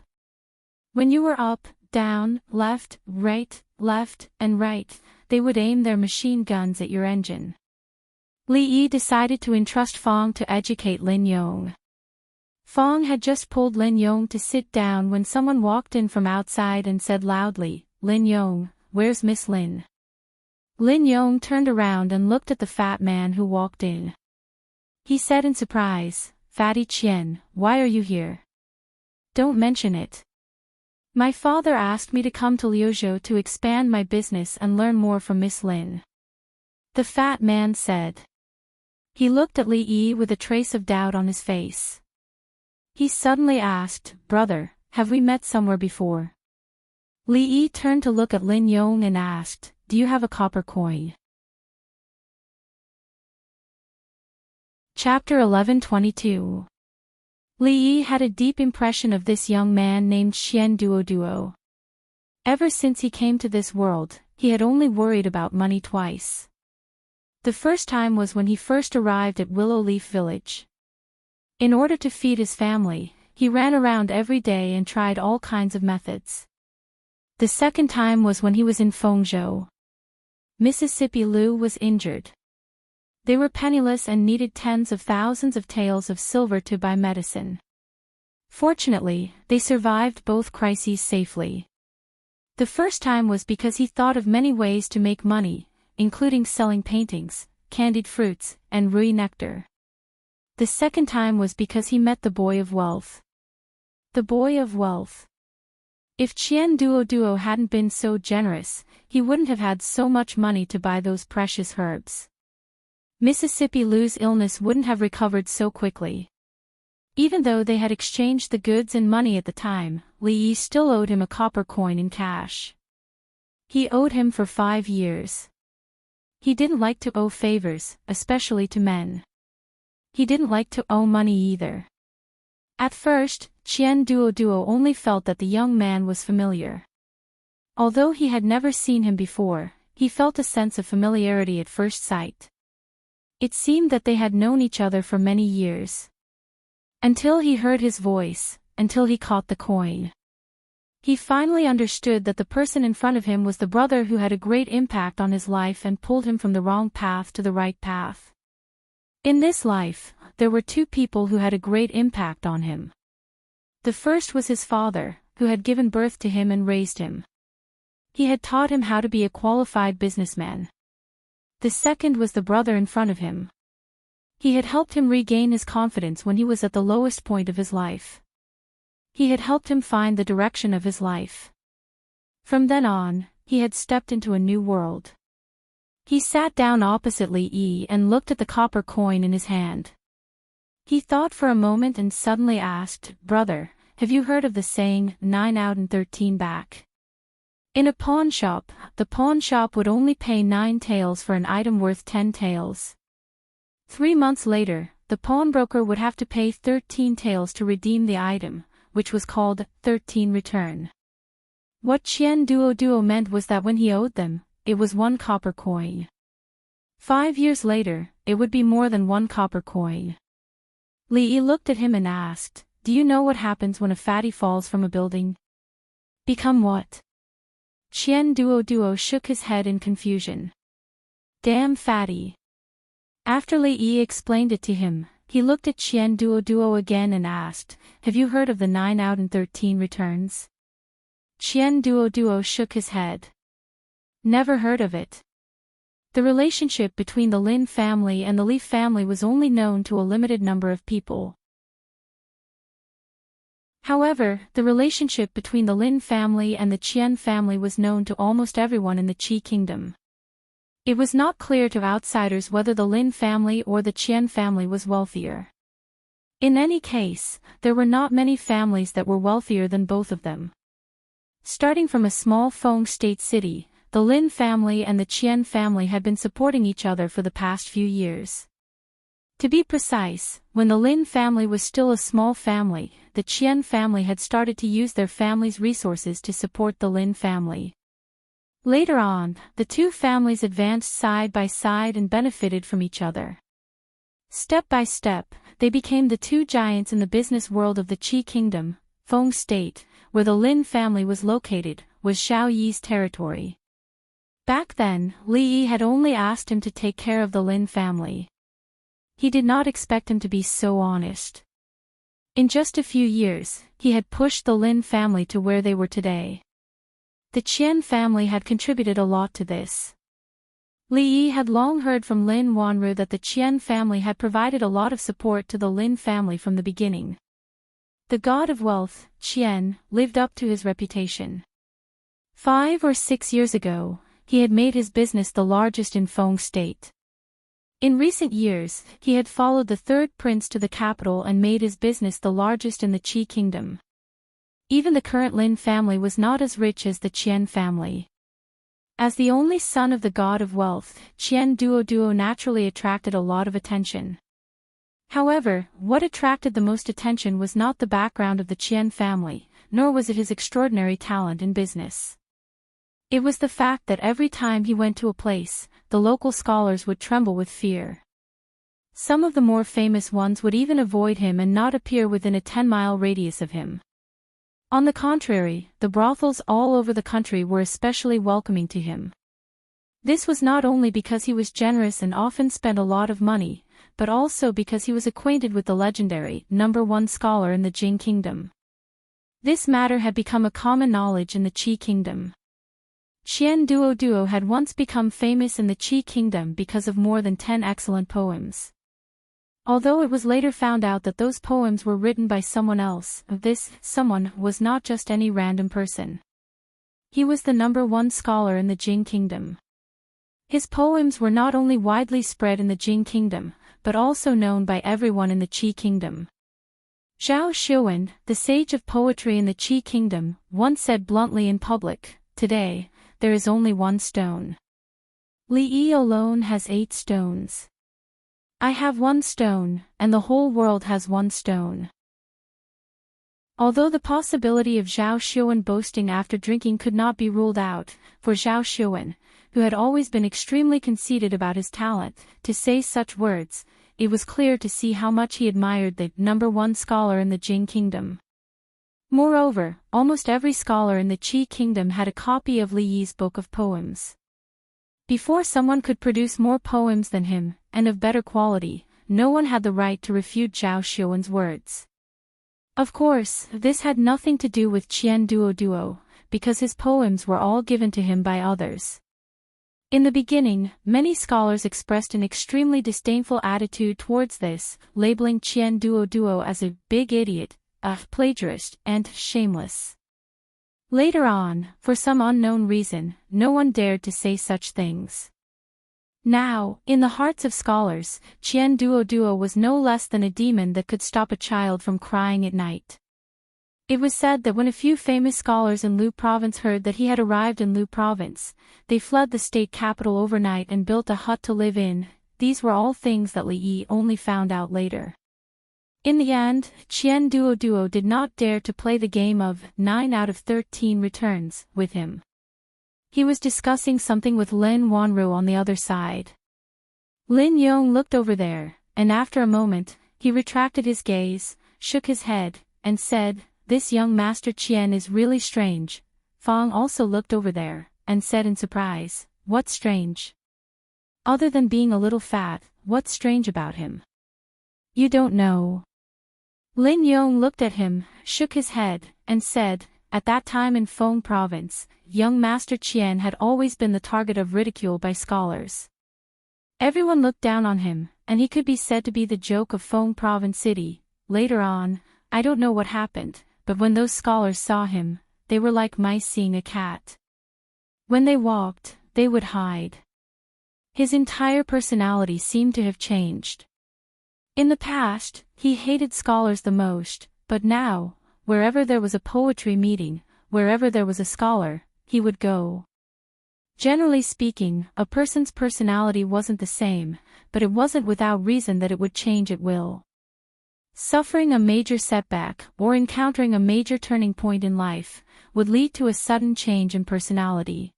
When you were up, down, left, and right, they would aim their machine guns at your engine. Li Yi decided to entrust Fong to educate Lin Yong. Fong had just pulled Lin Yong to sit down when someone walked in from outside and said loudly, "Lin Yong, where's Miss Lin?" Lin Yong turned around and looked at the fat man who walked in. He said in surprise, "Fatty Qian, why are you here?" "Don't mention it. My father asked me to come to Liuzhou to expand my business and learn more from Miss Lin," the fat man said. He looked at Li Yi with a trace of doubt on his face. He suddenly asked, "Brother, have we met somewhere before?" Li Yi turned to look at Lin Yong and asked, "Do you have a copper coin?" Chapter 11:22. Li Yi had a deep impression of this young man named Xian Duo. Ever since he came to this world, he had only worried about money twice. The first time was when he first arrived at Willow Leaf Village. In order to feed his family, he ran around every day and tried all kinds of methods. The second time was when he was in Fengzhou. Mississippi Liu was injured. They were penniless and needed tens of thousands of taels of silver to buy medicine. Fortunately, they survived both crises safely. The first time was because he thought of many ways to make money, including selling paintings, candied fruits, and rui nectar. The second time was because he met the boy of wealth. The boy of wealth. If Qian Duo hadn't been so generous, he wouldn't have had so much money to buy those precious herbs. Mississippi Liu's illness wouldn't have recovered so quickly. Even though they had exchanged the goods and money at the time, Li Yi still owed him a copper coin in cash. He owed him for 5 years. He didn't like to owe favors, especially to men. He didn't like to owe money either. At first, Qian Duo only felt that the young man was familiar. Although he had never seen him before, he felt a sense of familiarity at first sight. It seemed that they had known each other for many years. Until he heard his voice, until he caught the coin. He finally understood that the person in front of him was the brother who had a great impact on his life and pulled him from the wrong path to the right path. In this life, there were two people who had a great impact on him. The first was his father, who had given birth to him and raised him. He had taught him how to be a qualified businessman. The second was the brother in front of him. He had helped him regain his confidence when he was at the lowest point of his life. He had helped him find the direction of his life. From then on, he had stepped into a new world. He sat down opposite Li and looked at the copper coin in his hand. He thought for a moment and suddenly asked, "Brother, have you heard of the saying, 9 out and 13 back?" In a pawn shop, the pawn shop would only pay 9 taels for an item worth 10 taels. 3 months later, the pawnbroker would have to pay 13 taels to redeem the item, which was called 13 return. What Qian Duo meant was that when he owed them, it was 1 copper coin. 5 years later, it would be more than 1 copper coin. Li looked at him and asked, "Do you know what happens when a fatty falls from a building?" "Become what?" Qian Duo shook his head in confusion. "Damn fatty." After Li explained it to him, he looked at Qian Duo again and asked, "Have you heard of the 9 out and 13 returns?" Qian Duo shook his head. "Never heard of it." The relationship between the Lin family and the Li family was only known to a limited number of people. However, the relationship between the Lin family and the Qian family was known to almost everyone in the Qi kingdom. It was not clear to outsiders whether the Lin family or the Qian family was wealthier. In any case, there were not many families that were wealthier than both of them. Starting from a small Feng state city, the Lin family and the Qian family had been supporting each other for the past few years. To be precise, when the Lin family was still a small family, the Qian family had started to use their family's resources to support the Lin family. Later on, the two families advanced side by side and benefited from each other. Step by step, they became the two giants in the business world of the Qi kingdom. Feng state, where the Lin family was located, was Xiao Yi's territory. Back then, Li Yi had only asked him to take care of the Lin family. He did not expect him to be so honest. In just a few years, he had pushed the Lin family to where they were today. The Qian family had contributed a lot to this. Li Yi had long heard from Lin Wanru that the Qian family had provided a lot of support to the Lin family from the beginning. The god of wealth, Qian, lived up to his reputation. 5 or 6 years ago, he had made his business the largest in Feng state. In recent years, he had followed the third prince to the capital and made his business the largest in the Qi kingdom. Even the current Lin family was not as rich as the Qian family. As the only son of the god of wealth, Qian Duo naturally attracted a lot of attention. However, what attracted the most attention was not the background of the Qian family, nor was it his extraordinary talent in business. It was the fact that every time he went to a place, the local scholars would tremble with fear. Some of the more famous ones would even avoid him and not appear within a 10-mile radius of him. On the contrary, the brothels all over the country were especially welcoming to him. This was not only because he was generous and often spent a lot of money, but also because he was acquainted with the legendary #1 scholar in the Jing kingdom. This matter had become a common knowledge in the Qi kingdom. Qian Duo had once become famous in the Qi kingdom because of more than 10 excellent poems. Although it was later found out that those poems were written by someone else, this someone was not just any random person. He was the #1 scholar in the Jing kingdom. His poems were not only widely spread in the Jing kingdom, but also known by everyone in the Qi kingdom. Zhao Xiuwen, the sage of poetry in the Qi kingdom, once said bluntly in public, "Today, there is only one stone. Li Yi alone has 8 stones. I have 1 stone, and the whole world has 1 stone." Although the possibility of Zhao Xiuwen boasting after drinking could not be ruled out, for Zhao Xiuwen, who had always been extremely conceited about his talent to say such words, it was clear to see how much he admired the #1 scholar in the Jing kingdom. Moreover, almost every scholar in the Qi kingdom had a copy of Li Yi's book of poems. Before someone could produce more poems than him, and of better quality, no one had the right to refute Zhao Xiuwen's words. Of course, this had nothing to do with Qian Duo, because his poems were all given to him by others. In the beginning, many scholars expressed an extremely disdainful attitude towards this, labeling Qian Duo as a big idiot, a plagiarist, and shameless. Later on, for some unknown reason, no one dared to say such things. Now, in the hearts of scholars, Qian Duo was no less than a demon that could stop a child from crying at night. It was said that when a few famous scholars in Lu province heard that he had arrived in Lu province, they fled the state capital overnight and built a hut to live in. These were all things that Li Yi only found out later. In the end, Qian Duo did not dare to play the game of 9 out of 13 returns with him. He was discussing something with Lin Wanru on the other side. Lin Yong looked over there, and after a moment, he retracted his gaze, shook his head, and said, "This young Master Qian is really strange." Fang also looked over there, and said in surprise, "What's strange? Other than being a little fat, what's strange about him?" "You don't know." Lin Yong looked at him, shook his head, and said, "At that time in Feng province, young Master Qian had always been the target of ridicule by scholars. Everyone looked down on him, and he could be said to be the joke of Feng province city. Later on, I don't know what happened, but when those scholars saw him, they were like mice seeing a cat. When they walked, they would hide. His entire personality seemed to have changed. In the past, he hated scholars the most, but now, wherever there was a poetry meeting, wherever there was a scholar, he would go. Generally speaking, a person's personality wasn't the same, but it wasn't without reason that it would change at will. Suffering a major setback, or encountering a major turning point in life, would lead to a sudden change in personality.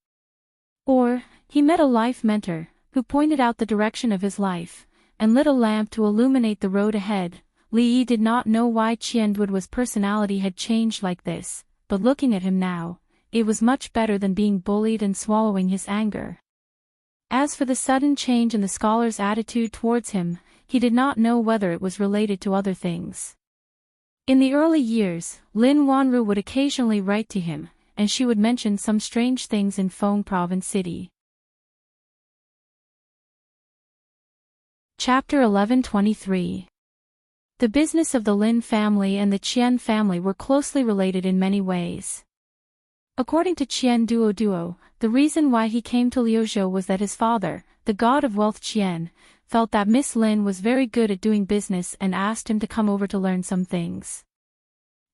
Or, he met a life mentor, who pointed out the direction of his life, and lit a lamp to illuminate the road ahead. Li Yi did not know why Qian Duo's personality had changed like this, but looking at him now, it was much better than being bullied and swallowing his anger. As for the sudden change in the scholar's attitude towards him, he did not know whether it was related to other things. In the early years, Lin Wanru would occasionally write to him, and she would mention some strange things in Feng province city. Chapter 1123. The business of the Lin family and the Qian family were closely related in many ways. According to Qian Duo, the reason why he came to Liuzhou was that his father, the god of wealth Qian, felt that Miss Lin was very good at doing business and asked him to come over to learn some things.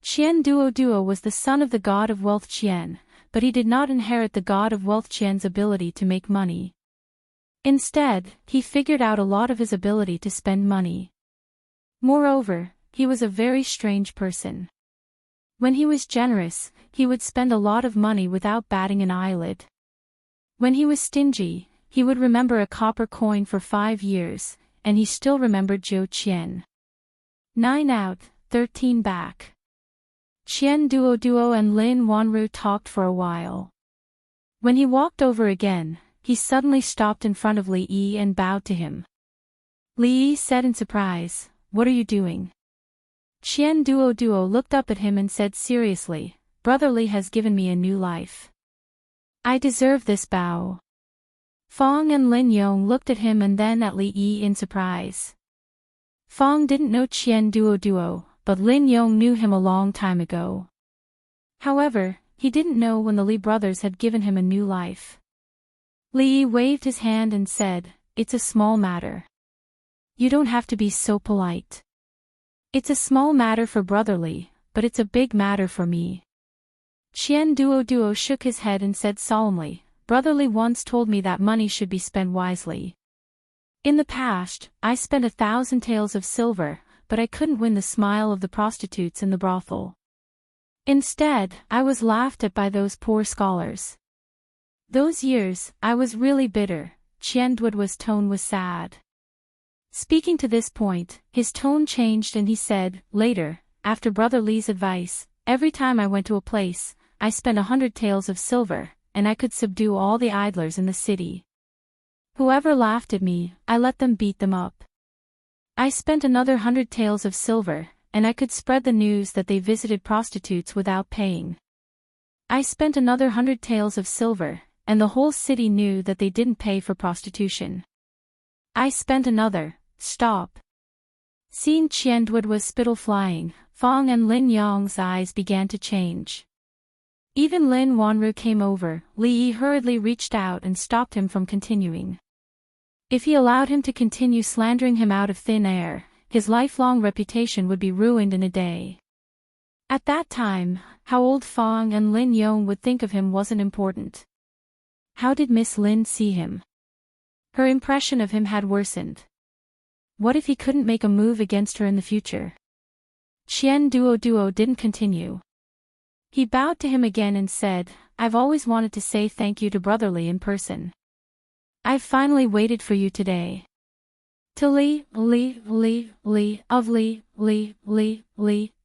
Qian Duo was the son of the god of wealth Qian, but he did not inherit the god of wealth Qian's ability to make money. Instead, he figured out a lot of his ability to spend money. Moreover, he was a very strange person. When he was generous, he would spend a lot of money without batting an eyelid. When he was stingy, he would remember a copper coin for 5 years, and he still remembered Zhou Qian. 9 out, 13 back. Qian Duo and Lin Wanru talked for a while. When he walked over again, he suddenly stopped in front of Li Yi and bowed to him. Li Yi said in surprise, "What are you doing?" Qian Duo looked up at him and said seriously, "Brother Li has given me a new life. I deserve this bow." Fang and Lin Yong looked at him and then at Li Yi in surprise. Fang didn't know Qian Duo, but Lin Yong knew him a long time ago. However, he didn't know when the Li brothers had given him a new life. Li Yi waved his hand and said, "It's a small matter. You don't have to be so polite. It's a small matter for Brother Li, but it's a big matter for me." Qian Duo shook his head and said solemnly, "Brother Li once told me that money should be spent wisely. In the past, I spent 1,000 taels of silver, but I couldn't win the smile of the prostitutes in the brothel. Instead, I was laughed at by those poor scholars. Those years, I was really bitter. Qianduoduo's tone was sad. Speaking to this point, his tone changed and he said, later, after Brother Li's advice, every time I went to a place, I spent 100 taels of silver, and I could subdue all the idlers in the city. Whoever laughed at me, I let them beat them up. I spent another 100 taels of silver, and I could spread the news that they visited prostitutes without paying. I spent another 100 taels of silver, and the whole city knew that they didn't pay for prostitution. I spent another. Stop. Seeing Qianduoduo's spittle flying, Fang and Lin Yang's eyes began to change. Even Lin Wanru came over. Li Yi hurriedly reached out and stopped him from continuing. If he allowed him to continue slandering him out of thin air, his lifelong reputation would be ruined in a day. At that time, how old Fang and Lin Yong would think of him wasn't important. How did Miss Lin see him? Her impression of him had worsened. What if he couldn't make a move against her in the future? Qianduoduo didn't continue. He bowed to him again and said, I've always wanted to say thank you to Brother Li in person. I've finally waited for you today. To Li,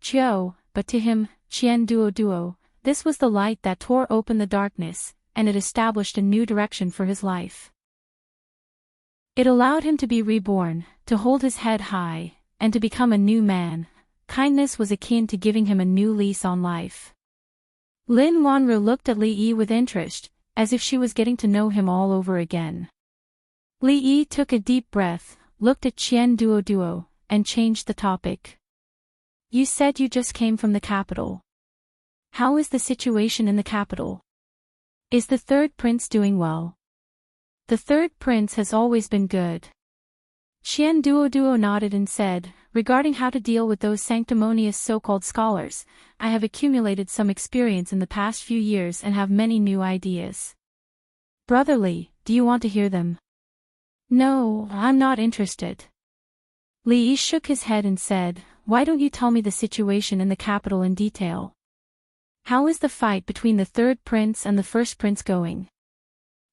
Chio, but to him, Qianduoduo, this was the light that tore open the darkness, and it established a new direction for his life. It allowed him to be reborn, to hold his head high, and to become a new man. Kindness was akin to giving him a new lease on life. Lin Wanru looked at Li Yi with interest, as if she was getting to know him all over again. Li Yi took a deep breath, looked at Qianduoduo, and changed the topic. You said you just came from the capital. How is the situation in the capital? Is the third prince doing well? The third prince has always been good. Qianduoduo nodded and said, regarding how to deal with those sanctimonious so-called scholars, I have accumulated some experience in the past few years and have many new ideas. Brother Li, do you want to hear them? No, I'm not interested. Li Yi shook his head and said, why don't you tell me the situation in the capital in detail? How is the fight between the third prince and the first prince going?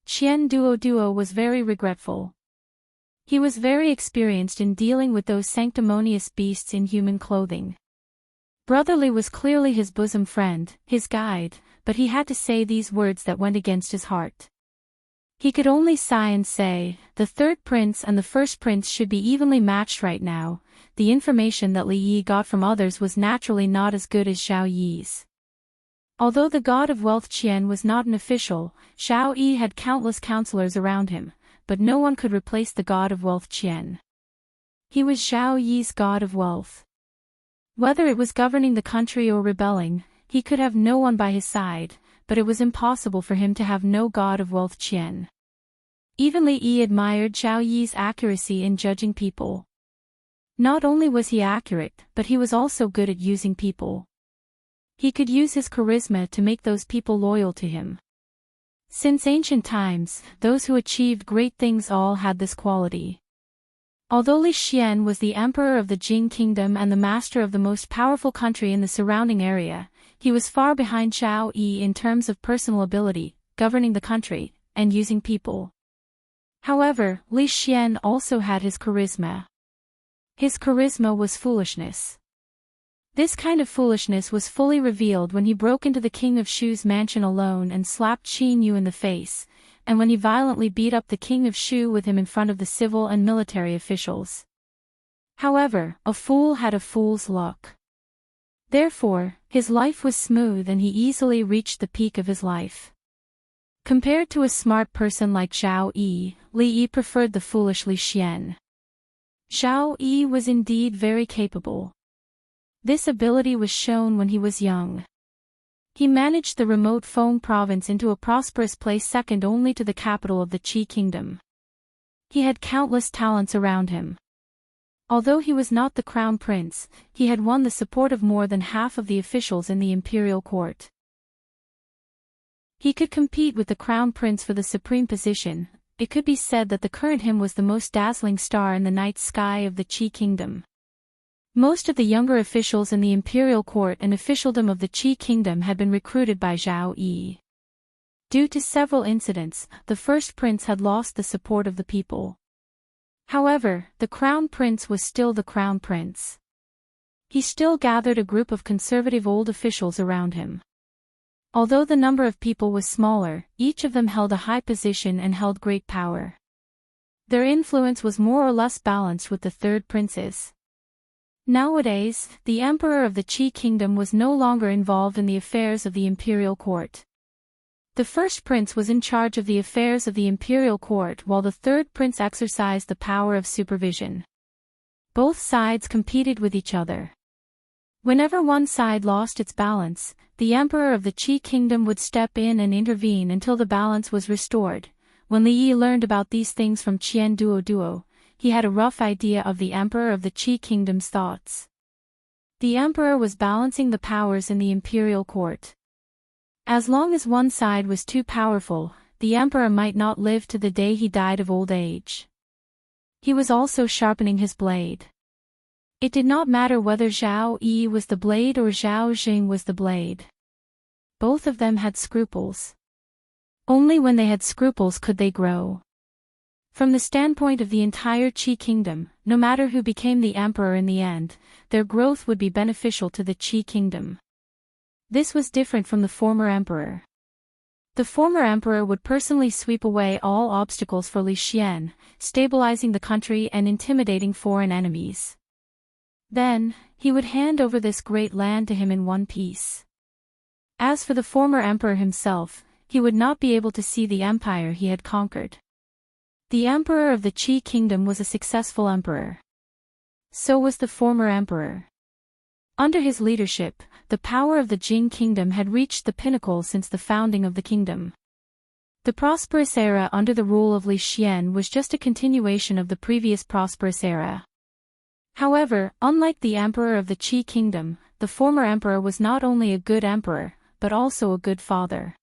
Qianduoduo was very regretful. He was very experienced in dealing with those sanctimonious beasts in human clothing. Brother Li was clearly his bosom friend, his guide, but he had to say these words that went against his heart. He could only sigh and say, the third prince and the first prince should be evenly matched right now. The information that Li Yi got from others was naturally not as good as Xiao Yi's. Although the god of wealth Qian was not an official, Xiao Yi had countless counselors around him, but no one could replace the god of wealth Qian. He was Xiao Yi's god of wealth. Whether it was governing the country or rebelling, he could have no one by his side, but it was impossible for him to have no god of wealth Qian. Even Li Yi admired Xiao Yi's accuracy in judging people. Not only was he accurate, but he was also good at using people. He could use his charisma to make those people loyal to him. Since ancient times, those who achieved great things all had this quality. Although Li Xian was the emperor of the Jing kingdom and the master of the most powerful country in the surrounding area, he was far behind Xiao Yi in terms of personal ability, governing the country, and using people. However, Li Xian also had his charisma. His charisma was foolishness. This kind of foolishness was fully revealed when he broke into the king of Shu's mansion alone and slapped Qin Yu in the face, and when he violently beat up the king of Shu with him in front of the civil and military officials. However, a fool had a fool's luck. Therefore, his life was smooth and he easily reached the peak of his life. Compared to a smart person like Xiao Yi, Li Yi preferred the foolish Li Xian. Xiao Yi was indeed very capable. This ability was shown when he was young. He managed the remote Feng province into a prosperous place second only to the capital of the Qi kingdom. He had countless talents around him. Although he was not the crown prince, he had won the support of more than half of the officials in the imperial court. He could compete with the crown prince for the supreme position. It could be said that the current him was the most dazzling star in the night sky of the Qi kingdom. Most of the younger officials in the imperial court and officialdom of the Qi kingdom had been recruited by Zhao Yi. Due to several incidents, the first prince had lost the support of the people. However, the crown prince was still the crown prince. He still gathered a group of conservative old officials around him. Although the number of people was smaller, each of them held a high position and held great power. Their influence was more or less balanced with the third prince's. Nowadays, the emperor of the Qi kingdom was no longer involved in the affairs of the imperial court. The first prince was in charge of the affairs of the imperial court while the third prince exercised the power of supervision. Both sides competed with each other. Whenever one side lost its balance, the emperor of the Qi kingdom would step in and intervene until the balance was restored. When Li Yi learned about these things from Qian Duo, he had a rough idea of the emperor of the Qi kingdom's thoughts. The emperor was balancing the powers in the imperial court. As long as one side was too powerful, the emperor might not live to the day he died of old age. He was also sharpening his blade. It did not matter whether Zhao Yi was the blade or Zhao Jing was the blade. Both of them had scruples. Only when they had scruples could they grow. From the standpoint of the entire Qi kingdom, no matter who became the emperor in the end, their growth would be beneficial to the Qi kingdom. This was different from the former emperor. The former emperor would personally sweep away all obstacles for Li Xian, stabilizing the country and intimidating foreign enemies. Then, he would hand over this great land to him in one piece. As for the former emperor himself, he would not be able to see the empire he had conquered. The emperor of the Qi kingdom was a successful emperor. So was the former emperor. Under his leadership, the power of the Jing kingdom had reached the pinnacle since the founding of the kingdom. The prosperous era under the rule of Li Xian was just a continuation of the previous prosperous era. However, unlike the emperor of the Qi kingdom, the former emperor was not only a good emperor, but also a good father.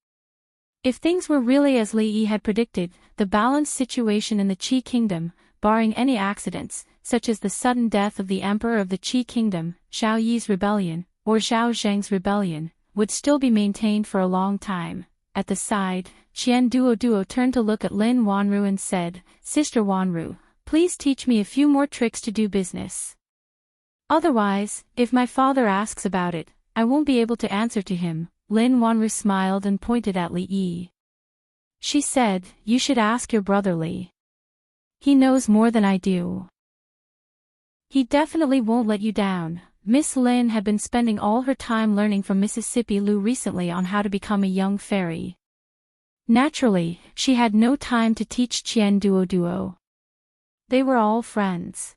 If things were really as Li Yi had predicted, the balanced situation in the Qi kingdom, barring any accidents, such as the sudden death of the emperor of the Qi kingdom, Zhao Yi's rebellion, or Zhao Zheng's rebellion, would still be maintained for a long time. At the side, Qian Duo turned to look at Lin Wanru and said, "Sister Wanru, please teach me a few more tricks to do business. Otherwise, if my father asks about it, I won't be able to answer to him." Lin Wanru smiled and pointed at Li Yi. She said, "You should ask your brother Li. He knows more than I do. He definitely won't let you down." Miss Lin had been spending all her time learning from Mississippi Lu recently on how to become a young fairy. Naturally, she had no time to teach Qian Duo. They were all friends.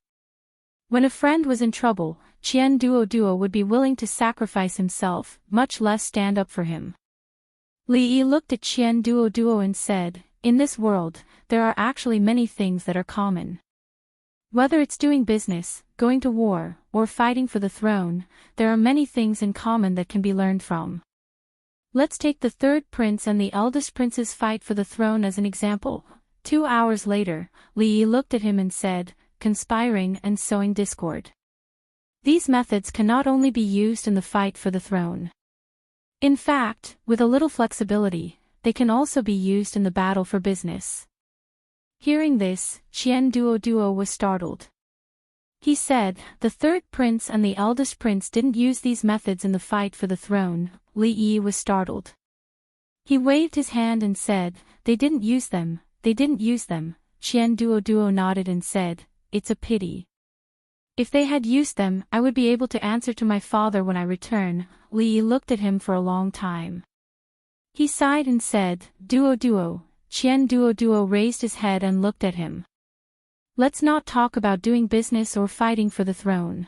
When a friend was in trouble, Qian Duo would be willing to sacrifice himself, much less stand up for him. Li Yi looked at Qian Duo and said, "In this world, there are actually many things that are common. Whether it's doing business, going to war, or fighting for the throne, there are many things in common that can be learned from. Let's take the third prince and the eldest prince's fight for the throne as an example." 2 hours later, Li Yi looked at him and said, "Conspiring and sowing discord. These methods can not only be used in the fight for the throne. In fact, with a little flexibility, they can also be used in the battle for business." Hearing this, Qian Duo was startled. He said, "The third prince and the eldest prince didn't use these methods in the fight for the throne." Li Yi was startled. He waved his hand and said, "They didn't use them, they didn't use them." Qian Duo nodded and said, "It's a pity. If they had used them, I would be able to answer to my father when I return." Li Yi looked at him for a long time. He sighed and said, Duo." Qian Duo raised his head and looked at him. "Let's not talk about doing business or fighting for the throne."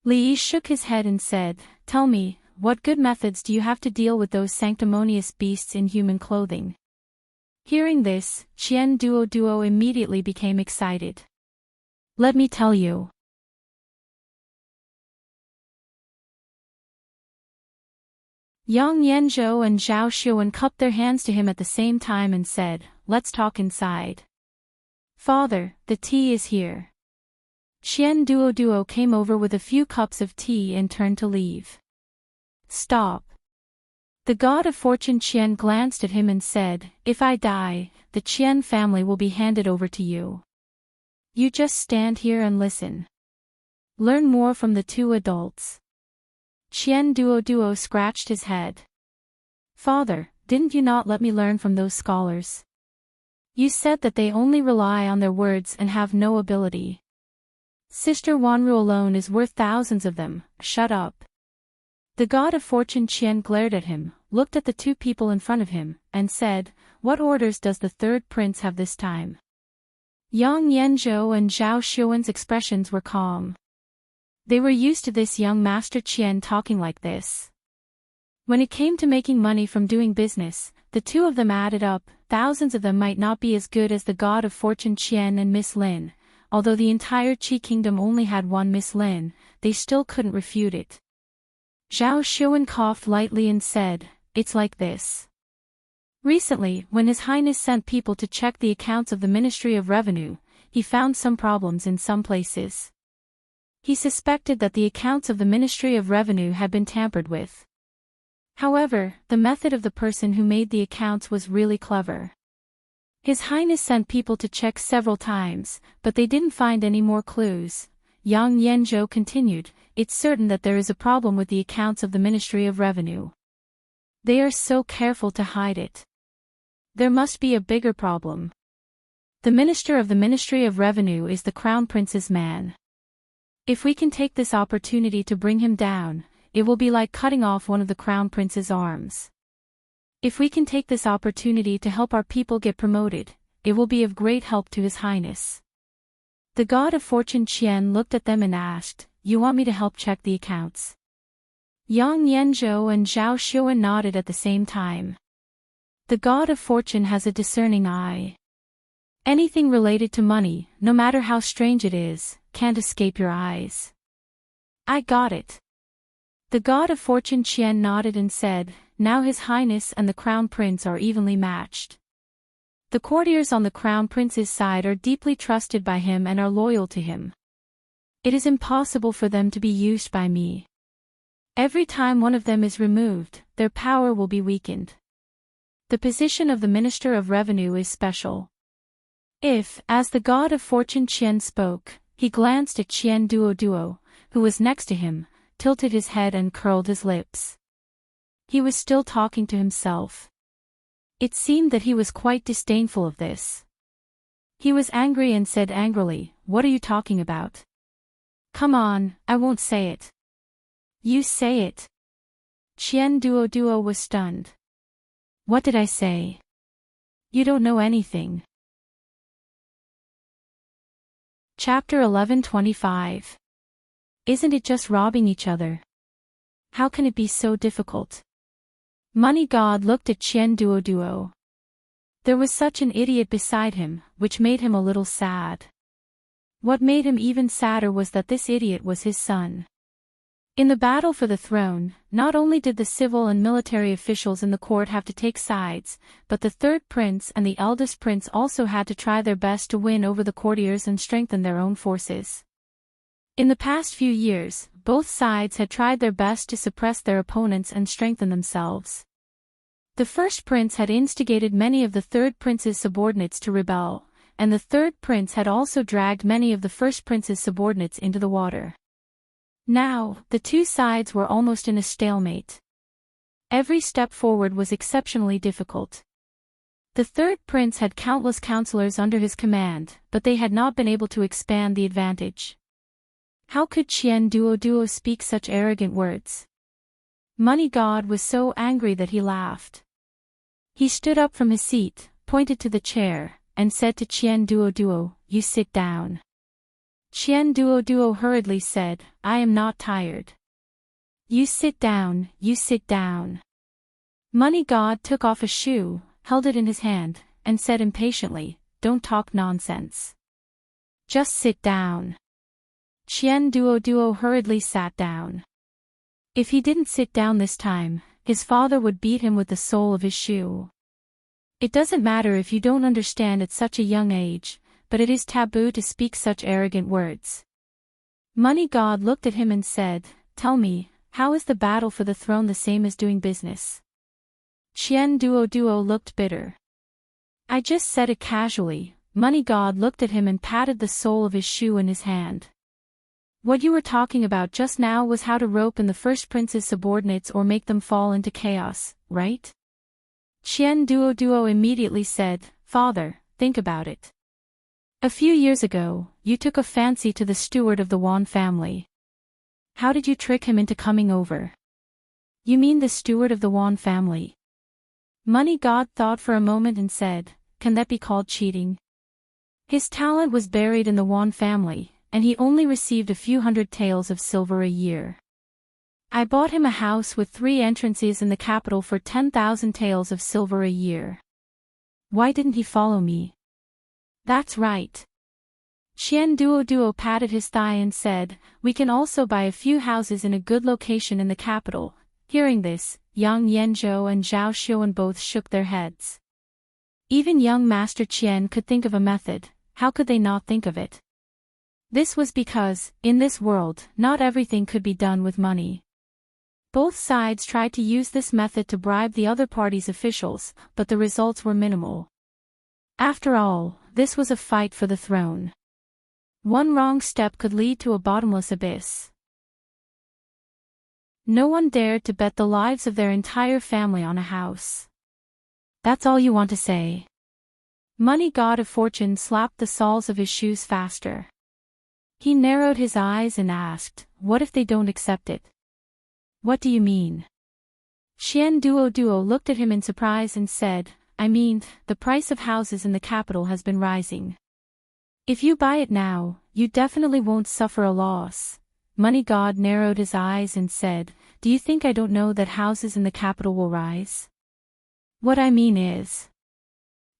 Li Yi shook his head and said, "Tell me, what good methods do you have to deal with those sanctimonious beasts in human clothing?" Hearing this, Qian Duo immediately became excited. "Let me tell you." Yang Yanzhou and Zhao Xuan cupped their hands to him at the same time and said, "Let's talk inside." "Father, the tea is here." Qian Duo came over with a few cups of tea and turned to leave. Stop. The god of fortune Qian glanced at him and said, if I die, the Qian family will be handed over to you. You just stand here and listen. Learn more from the two adults. Qian Duo scratched his head. Father, didn't you not let me learn from those scholars? You said that they only rely on their words and have no ability. Sister Wanru alone is worth thousands of them. Shut up. The god of fortune Qian glared at him, looked at the two people in front of him, and said, what orders does the third prince have this time? Yang Yanzhou and Zhao Xuan's expressions were calm. They were used to this young master Qian talking like this. When it came to making money from doing business, the two of them added up. Thousands of them might not be as good as the god of fortune Qian and Miss Lin. Although the entire Qi kingdom only had one Miss Lin, they still couldn't refute it. Zhao Xuan coughed lightly and said, it's like this. Recently, when His Highness sent people to check the accounts of the Ministry of Revenue, he found some problems in some places. He suspected that the accounts of the Ministry of Revenue had been tampered with. However, the method of the person who made the accounts was really clever. His Highness sent people to check several times, but they didn't find any more clues. Yang Yanzhou continued, it's certain that there is a problem with the accounts of the Ministry of Revenue. They are so careful to hide it. There must be a bigger problem. The minister of the Ministry of Revenue is the Crown Prince's man. If we can take this opportunity to bring him down, it will be like cutting off one of the Crown Prince's arms. If we can take this opportunity to help our people get promoted, it will be of great help to His Highness. The god of fortune Qian looked at them and asked, you want me to help check the accounts? Yang Yanzhou and Zhao Xuan nodded at the same time. The god of fortune has a discerning eye. Anything related to money, no matter how strange it is, can't escape your eyes. I got it. The god of fortune Qian nodded and said, now His Highness and the Crown Prince are evenly matched. The courtiers on the Crown Prince's side are deeply trusted by him and are loyal to him. It is impossible for them to be used by me. Every time one of them is removed, their power will be weakened. The position of the Minister of Revenue is special. If, as the god of fortune Qian spoke, he glanced at Qian Duo, who was next to him, tilted his head and curled his lips. He was still talking to himself. It seemed that he was quite disdainful of this. He was angry and said angrily, what are you talking about? Come on, I won't say it. You say it. Qian Duo was stunned. What did I say? You don't know anything. Chapter 11:25. Isn't it just robbing each other? How can it be so difficult? Money God looked at Qian Duo. There was such an idiot beside him, which made him a little sad. What made him even sadder was that this idiot was his son. In the battle for the throne, not only did the civil and military officials in the court have to take sides, but the third prince and the eldest prince also had to try their best to win over the courtiers and strengthen their own forces. In the past few years, both sides had tried their best to suppress their opponents and strengthen themselves. The first prince had instigated many of the third prince's subordinates to rebel, and the third prince had also dragged many of the first prince's subordinates into the water. Now, the two sides were almost in a stalemate. Every step forward was exceptionally difficult. The third prince had countless counselors under his command, but they had not been able to expand the advantage. How could Qian Duo speak such arrogant words? Money God was so angry that he laughed. He stood up from his seat, pointed to the chair, and said to Qian Duo, you sit down. Qian Duo hurriedly said, I am not tired. You sit down, you sit down. Money God took off a shoe, held it in his hand, and said impatiently, don't talk nonsense. Just sit down. Qian Duo hurriedly sat down. If he didn't sit down this time, his father would beat him with the sole of his shoe. It doesn't matter if you don't understand at such a young age, but it is taboo to speak such arrogant words. Money God looked at him and said, "Tell me, how is the battle for the throne the same as doing business?" Qian Duo looked bitter. "I just said it casually." Money God looked at him and patted the sole of his shoe in his hand. "What you were talking about just now was how to rope in the first prince's subordinates or make them fall into chaos, right?" Qian Duo immediately said, "Father, think about it. A few years ago, you took a fancy to the steward of the Wan family. How did you trick him into coming over?" "You mean the steward of the Wan family?" Money God thought for a moment and said, "Can that be called cheating?" His talent was buried in the Wan family, and he only received a few hundred taels of silver a year. I bought him a house with 3 entrances in the capital for 10,000 taels of silver a year. Why didn't he follow me?" "That's right." Qian Duo patted his thigh and said, "We can also buy a few houses in a good location in the capital." Hearing this, Yang Yanzhou and Zhao Xiuan both shook their heads. Even young Master Qian could think of a method. How could they not think of it? This was because, in this world, not everything could be done with money. Both sides tried to use this method to bribe the other party's officials, but the results were minimal. After all, this was a fight for the throne. One wrong step could lead to a bottomless abyss. No one dared to bet the lives of their entire family on a house. "That's all you want to say?" Money God of Fortune slapped the soles of his shoes faster. He narrowed his eyes and asked, "What if they don't accept it?" "What do you mean?" Qian Duo looked at him in surprise and said, "I mean, the price of houses in the capital has been rising. If you buy it now, you definitely won't suffer a loss." Money God narrowed his eyes and said, "Do you think I don't know that houses in the capital will rise? What I mean is..."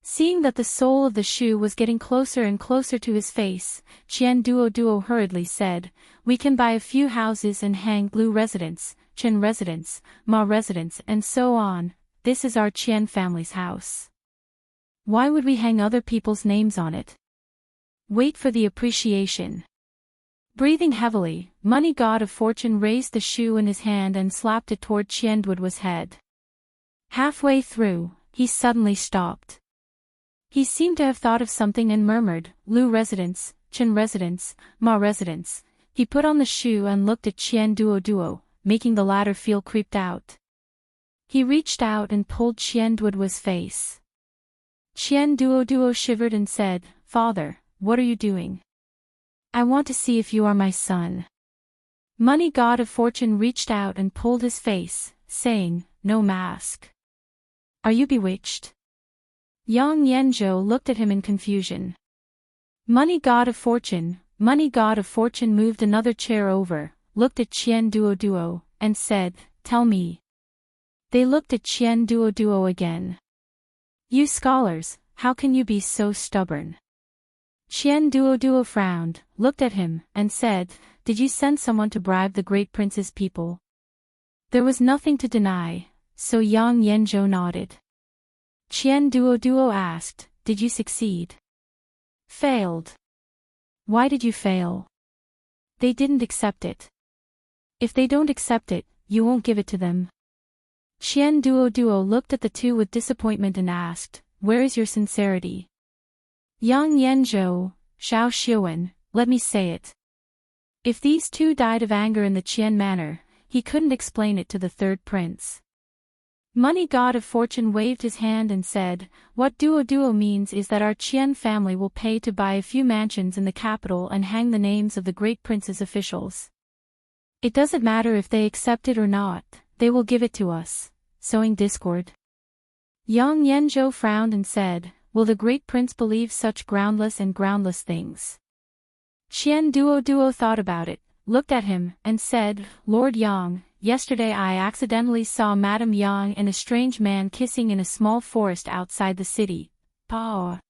Seeing that the sole of the shoe was getting closer and closer to his face, Qian Duo hurriedly said, "We can buy a few houses and hang Lu residence, Chen residence, Ma residence and so on. This is our Qian family's house. Why would we hang other people's names on it? Wait for the appreciation." Breathing heavily, Money God of Fortune raised the shoe in his hand and slapped it toward Qian Duo's head. Halfway through, he suddenly stopped. He seemed to have thought of something and murmured, "Lu residence, Chen residence, Ma residence." He put on the shoe and looked at Qian Duo, making the latter feel creeped out. He reached out and pulled Qian Duo's face. Qian Duo shivered and said, "Father, what are you doing? I want to see if you are my son." Money God of Fortune reached out and pulled his face, saying, "No mask. Are you bewitched?" Yang Yanzhou looked at him in confusion. Money God of Fortune moved another chair over, looked at Qian Duo, and said, "Tell me." They looked at Qian Duo again. "You scholars, how can you be so stubborn?" Qian Duo frowned, looked at him, and said, "Did you send someone to bribe the great prince's people?" There was nothing to deny, so Yang Yanzhou nodded. Qian Duo asked, "Did you succeed?" "Failed." "Why did you fail?" "They didn't accept it." "If they don't accept it, you won't give it to them?" Qian Duo looked at the two with disappointment and asked, "Where is your sincerity?" Yang Yanzhou, Zhao Xiuan, let me say it. If these two died of anger in the Qian manner, he couldn't explain it to the third prince. Money God of Fortune waved his hand and said, "What Duo means is that our Qian family will pay to buy a few mansions in the capital and hang the names of the great prince's officials. It doesn't matter if they accept it or not, they will give it to us." Sowing discord. Yang Yanzhou frowned and said, "Will the great prince believe such groundless things?" Qian Duo thought about it, looked at him, and said, "Lord Yang, yesterday I accidentally saw Madame Yang and a strange man kissing in a small forest outside the city. Pah."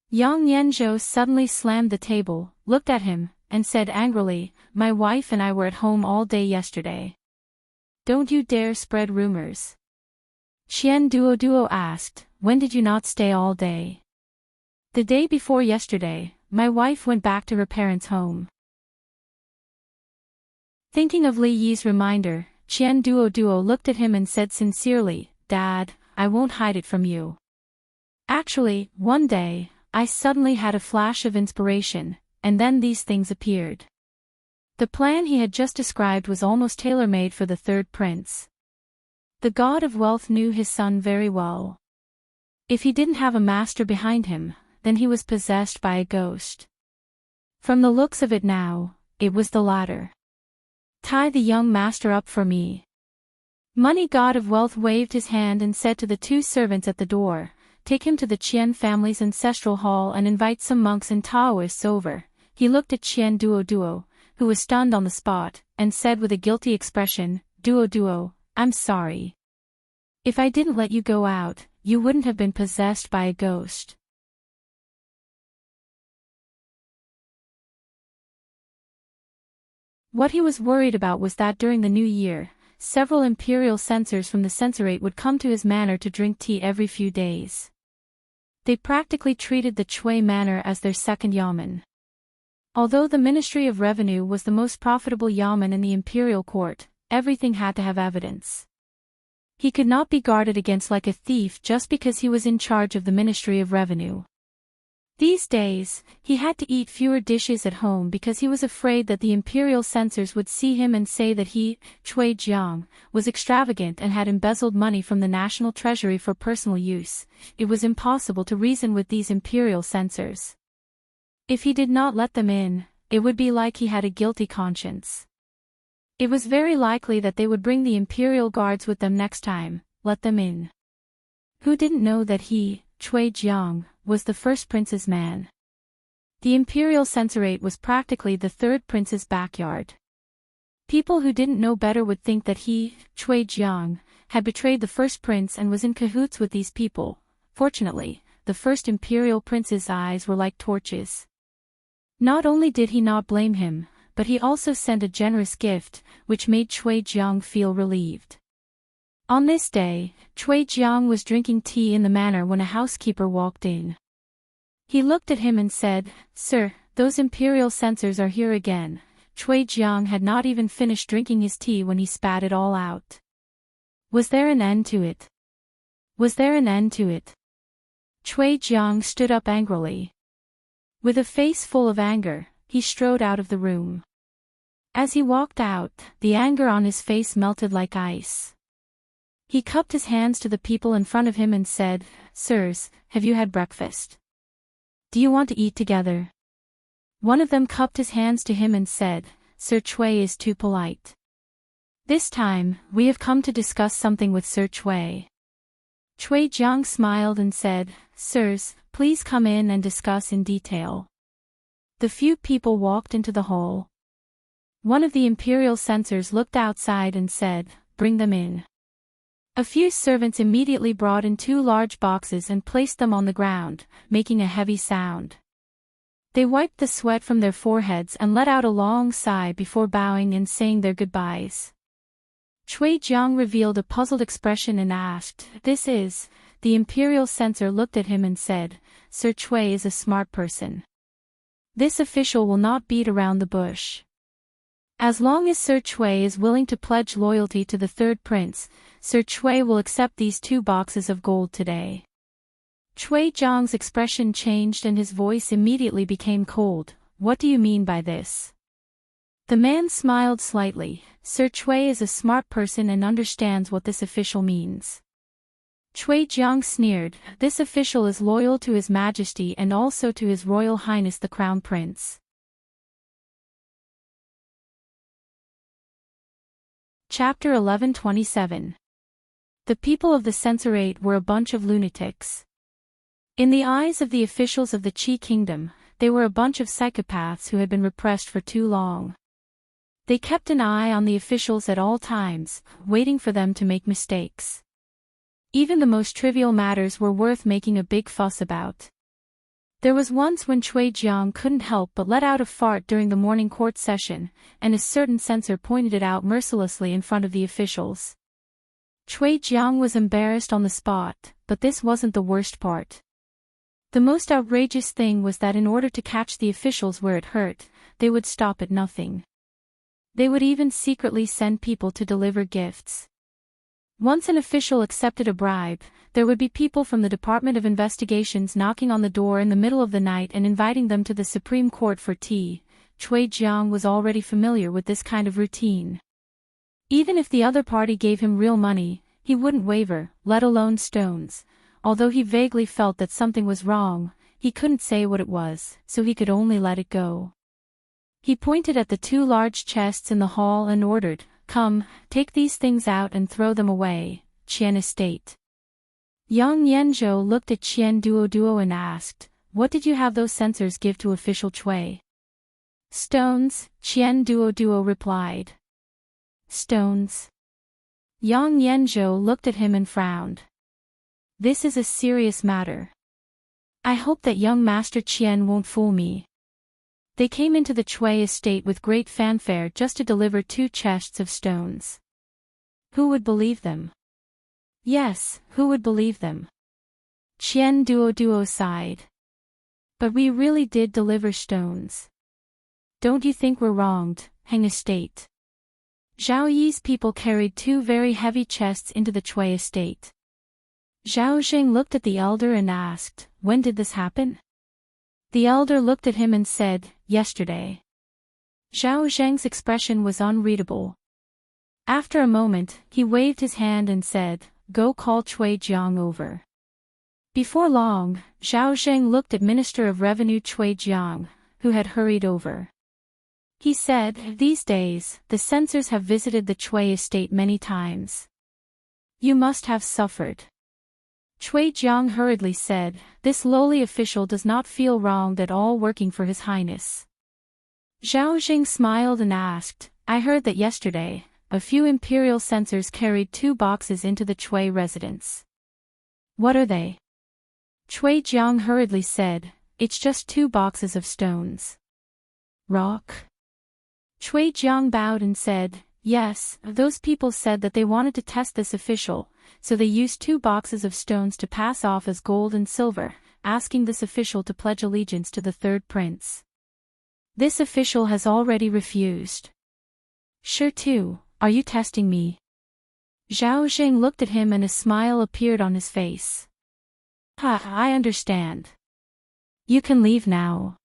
Yang Yanzhou suddenly slammed the table, looked at him, and said angrily, "My wife and I were at home all day yesterday. Don't you dare spread rumors." Qian Duo asked, "When did you not stay all day?" "The day before yesterday, my wife went back to her parents' home." Thinking of Li Yi's reminder, Qian Duo looked at him and said sincerely, "Dad, I won't hide it from you. Actually, one day, I suddenly had a flash of inspiration, and then these things appeared." The plan he had just described was almost tailor-made for the third prince. The god of wealth knew his son very well. If he didn't have a master behind him, then he was possessed by a ghost. From the looks of it now, it was the latter. "Tie the young master up for me." Money god of wealth waved his hand and said to the two servants at the door, "Take him to the Qian family's ancestral hall and invite some monks and Taoists over." He looked at Qian Duo, who was stunned on the spot, and said with a guilty expression, Duo, "I'm sorry. If I didn't let you go out, you wouldn't have been possessed by a ghost." What he was worried about was that during the new year, several imperial censors from the censorate would come to his manor to drink tea every few days. They practically treated the Chui manor as their second yamen. Although the Ministry of Revenue was the most profitable yamen in the imperial court, everything had to have evidence. He could not be guarded against like a thief just because he was in charge of the Ministry of Revenue. These days, he had to eat fewer dishes at home because he was afraid that the imperial censors would see him and say that he, Chui Jiang, was extravagant and had embezzled money from the national treasury for personal use. It was impossible to reason with these imperial censors. If he did not let them in, it would be like he had a guilty conscience. It was very likely that they would bring the imperial guards with them next time. Let them in. Who didn't know that he, Chui Jiang, was the first prince's man? The imperial censorate was practically the third prince's backyard. People who didn't know better would think that he, Chui Jiang, had betrayed the first prince and was in cahoots with these people. Fortunately, the first imperial prince's eyes were like torches. Not only did he not blame him, but he also sent a generous gift, which made Chui Jiang feel relieved. On this day, Chui Jiang was drinking tea in the manor when a housekeeper walked in. He looked at him and said, "Sir, those imperial censors are here again." Chui Jiang had not even finished drinking his tea when he spat it all out. Was there an end to it? Was there an end to it? Chui Jiang stood up angrily. With a face full of anger, he strode out of the room. As he walked out, the anger on his face melted like ice. He cupped his hands to the people in front of him and said, "Sirs, have you had breakfast? Do you want to eat together?" One of them cupped his hands to him and said, "Sir Chui is too polite. This time, we have come to discuss something with Sir Chui." Chui Jiang smiled and said, "Sirs, please come in and discuss in detail." The few people walked into the hall. One of the imperial censors looked outside and said, "Bring them in." A few servants immediately brought in 2 large boxes and placed them on the ground, making a heavy sound. They wiped the sweat from their foreheads and let out a long sigh before bowing and saying their goodbyes. Chui Jiang revealed a puzzled expression and asked, "This is?" The imperial censor looked at him and said, "Sir Chui is a smart person. This official will not beat around the bush. As long as Sir Chui is willing to pledge loyalty to the third prince, Sir Chui will accept these 2 boxes of gold today." Chui Jiang's expression changed and his voice immediately became cold. "What do you mean by this?" The man smiled slightly. "Sir Chui is a smart person and understands what this official means." Chui Jiang sneered, "This official is loyal to His Majesty and also to His Royal Highness the Crown Prince." Chapter 11:27. The people of the censorate were a bunch of lunatics. In the eyes of the officials of the Qi kingdom, they were a bunch of psychopaths who had been repressed for too long. They kept an eye on the officials at all times, waiting for them to make mistakes. Even the most trivial matters were worth making a big fuss about. There was once when Chui Jiang couldn't help but let out a fart during the morning court session, and a certain censor pointed it out mercilessly in front of the officials. Chui Jiang was embarrassed on the spot, but this wasn't the worst part. The most outrageous thing was that in order to catch the officials where it hurt, they would stop at nothing. They would even secretly send people to deliver gifts. Once an official accepted a bribe, there would be people from the Department of Investigations knocking on the door in the middle of the night and inviting them to the Supreme Court for tea. Cui Jiang was already familiar with this kind of routine. Even if the other party gave him real money, he wouldn't waver, let alone stones. Although he vaguely felt that something was wrong, he couldn't say what it was, so he could only let it go. He pointed at the two large chests in the hall and ordered, "Come, take these things out and throw them away, Qian Estate." Yang Yanzhou looked at Qian Duoduo and asked, "What did you have those censors give to official Cui?" "Stones," Qian Duoduo replied. "Stones?" Yang Yanzhou looked at him and frowned. "This is a serious matter. I hope that young Master Qian won't fool me." They came into the Cui estate with great fanfare just to deliver 2 chests of stones. Who would believe them? Yes, who would believe them? Qian Duoduo sighed. But we really did deliver stones. Don't you think we're wronged, Heng Estate? Zhao Yi's people carried 2 very heavy chests into the Cui estate. Zhao Zheng looked at the elder and asked, "When did this happen?" The elder looked at him and said, "Yesterday." Zhao Zheng's expression was unreadable. After a moment, he waved his hand and said, "Go call Cui Jiang over." Before long, Zhao Zheng looked at Minister of Revenue Cui Jiang, who had hurried over. He said, "These days, the censors have visited the Cui estate many times. You must have suffered." Cui Jiang hurriedly said, "This lowly official does not feel wronged at all working for His Highness." Zhao Jing smiled and asked, "I heard that yesterday, a few imperial censors carried 2 boxes into the Cui residence. What are they?" Cui Jiang hurriedly said, "It's just 2 boxes of stones." "Rock?" Cui Jiang bowed and said, "Yes, those people said that they wanted to test this official, so they used 2 boxes of stones to pass off as gold and silver, asking this official to pledge allegiance to the 3rd prince. This official has already refused." "Sure too, are you testing me?" Zhao Jing looked at him and a smile appeared on his face. "Ha, I understand. You can leave now."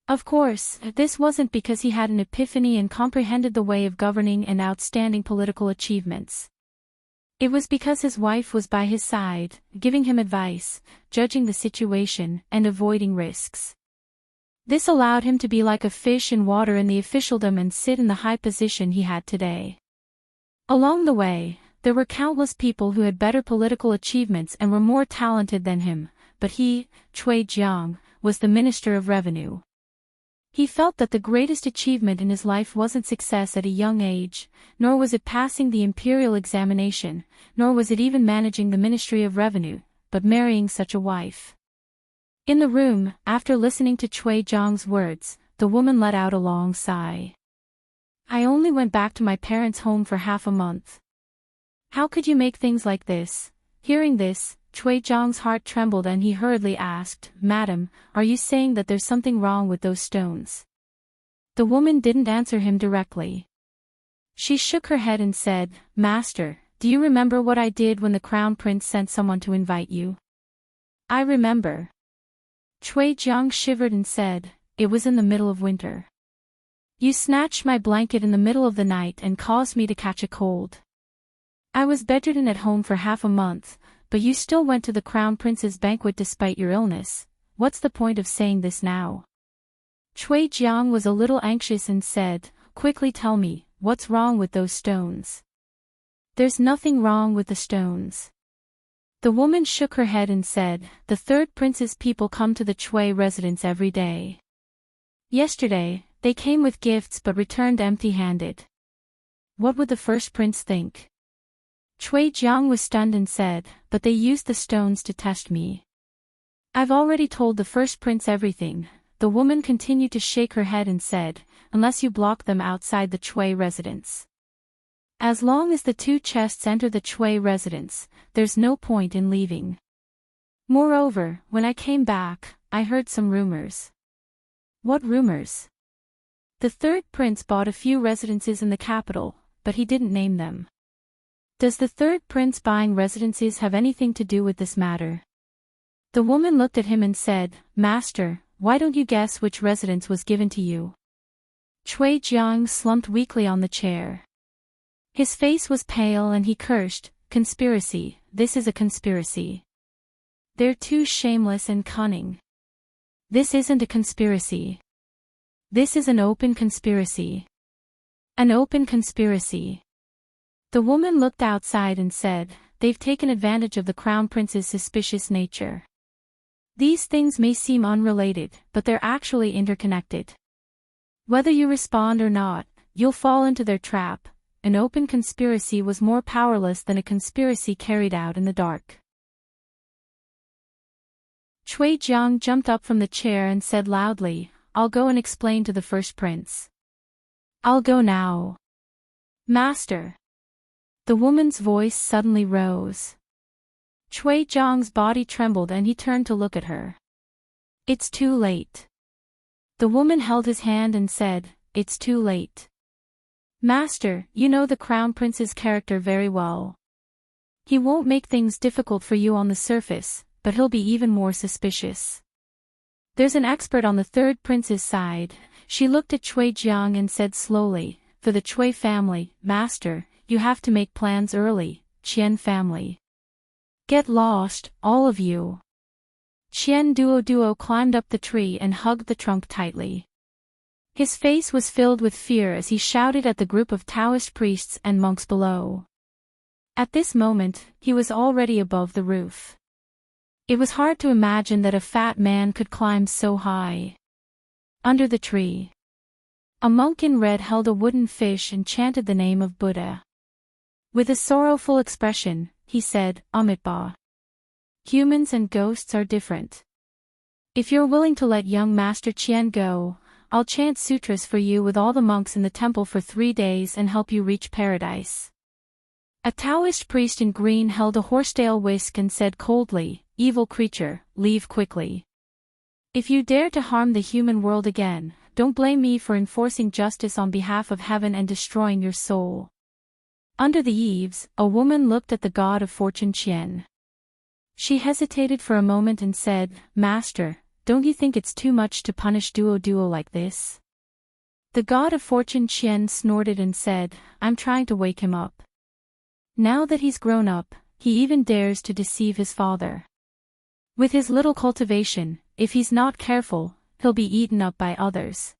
Of course, this wasn't because he had an epiphany and comprehended the way of governing and outstanding political achievements. It was because his wife was by his side, giving him advice, judging the situation, and avoiding risks. This allowed him to be like a fish in water in the officialdom and sit in the high position he had today. Along the way, there were countless people who had better political achievements and were more talented than him, but he, Cui Jiang, was the Minister of Revenue. He felt that the greatest achievement in his life wasn't success at a young age, nor was it passing the imperial examination, nor was it even managing the Ministry of Revenue, but marrying such a wife. In the room, after listening to Cui Jiang's words, the woman let out a long sigh. "I only went back to my parents' home for half a month. How could you make things like this?" Hearing this, Cui Jiang's heart trembled and he hurriedly asked, "Madam, are you saying that there's something wrong with those stones?" The woman didn't answer him directly. She shook her head and said, "Master, do you remember what I did when the crown prince sent someone to invite you?" "I remember." Cui Jiang shivered and said, "It was in the middle of winter. You snatched my blanket in the middle of the night and caused me to catch a cold. I was bedridden at home for half a month, but you still went to the crown prince's banquet despite your illness. What's the point of saying this now?" Cui Jiang was a little anxious and said, "Quickly tell me, what's wrong with those stones?" "There's nothing wrong with the stones." The woman shook her head and said, "The 3rd prince's people come to the Cui residence every day. Yesterday, they came with gifts but returned empty-handed. What would the 1st prince think?" Cui Jiang was stunned and said, "But they used the stones to test me." "I've already told the 1st prince everything." The woman continued to shake her head and said, "Unless you block them outside the Cui residence. As long as the 2 chests enter the Cui residence, there's no point in leaving. Moreover, when I came back, I heard some rumors." What rumors? The third prince bought a few residences in the capital, but he didn't name them. Does the third prince buying residences have anything to do with this matter? The woman looked at him and said, Master, why don't you guess which residence was given to you? Cui Jiang slumped weakly on the chair. His face was pale and he cursed, Conspiracy, this is a conspiracy. They're too shameless and cunning. This isn't a conspiracy. This is an open conspiracy. An open conspiracy. The woman looked outside and said, They've taken advantage of the crown prince's suspicious nature. These things may seem unrelated, but they're actually interconnected. Whether you respond or not, you'll fall into their trap. An open conspiracy was more powerless than a conspiracy carried out in the dark. Cui Jiang jumped up from the chair and said loudly, I'll go and explain to the first prince. I'll go now. Master. The woman's voice suddenly rose. Cui Jiang's body trembled and he turned to look at her. It's too late. The woman held his hand and said, It's too late. Master, you know the crown prince's character very well. He won't make things difficult for you on the surface, but he'll be even more suspicious. There's an expert on the third prince's side. She looked at Cui Jiang and said slowly, For the Cui family, Master, you have to make plans early, Qian family. Get lost, all of you. Qian Duo climbed up the tree and hugged the trunk tightly. His face was filled with fear as he shouted at the group of Taoist priests and monks below. At this moment, he was already above the roof. It was hard to imagine that a fat man could climb so high. Under the tree, a monk in red held a wooden fish and chanted the name of Buddha. With a sorrowful expression, he said, Amitabha. Humans and ghosts are different. If you're willing to let young Master Qian go, I'll chant sutras for you with all the monks in the temple for 3 days and help you reach paradise. A Taoist priest in green held a horsetail whisk and said coldly, Evil creature, leave quickly. If you dare to harm the human world again, don't blame me for enforcing justice on behalf of heaven and destroying your soul. Under the eaves, a woman looked at the god of fortune Qian. She hesitated for a moment and said, Master, don't you think it's too much to punish Duo like this? The god of fortune Qian snorted and said, I'm trying to wake him up. Now that he's grown up, he even dares to deceive his father. With his little cultivation, if he's not careful, he'll be eaten up by others.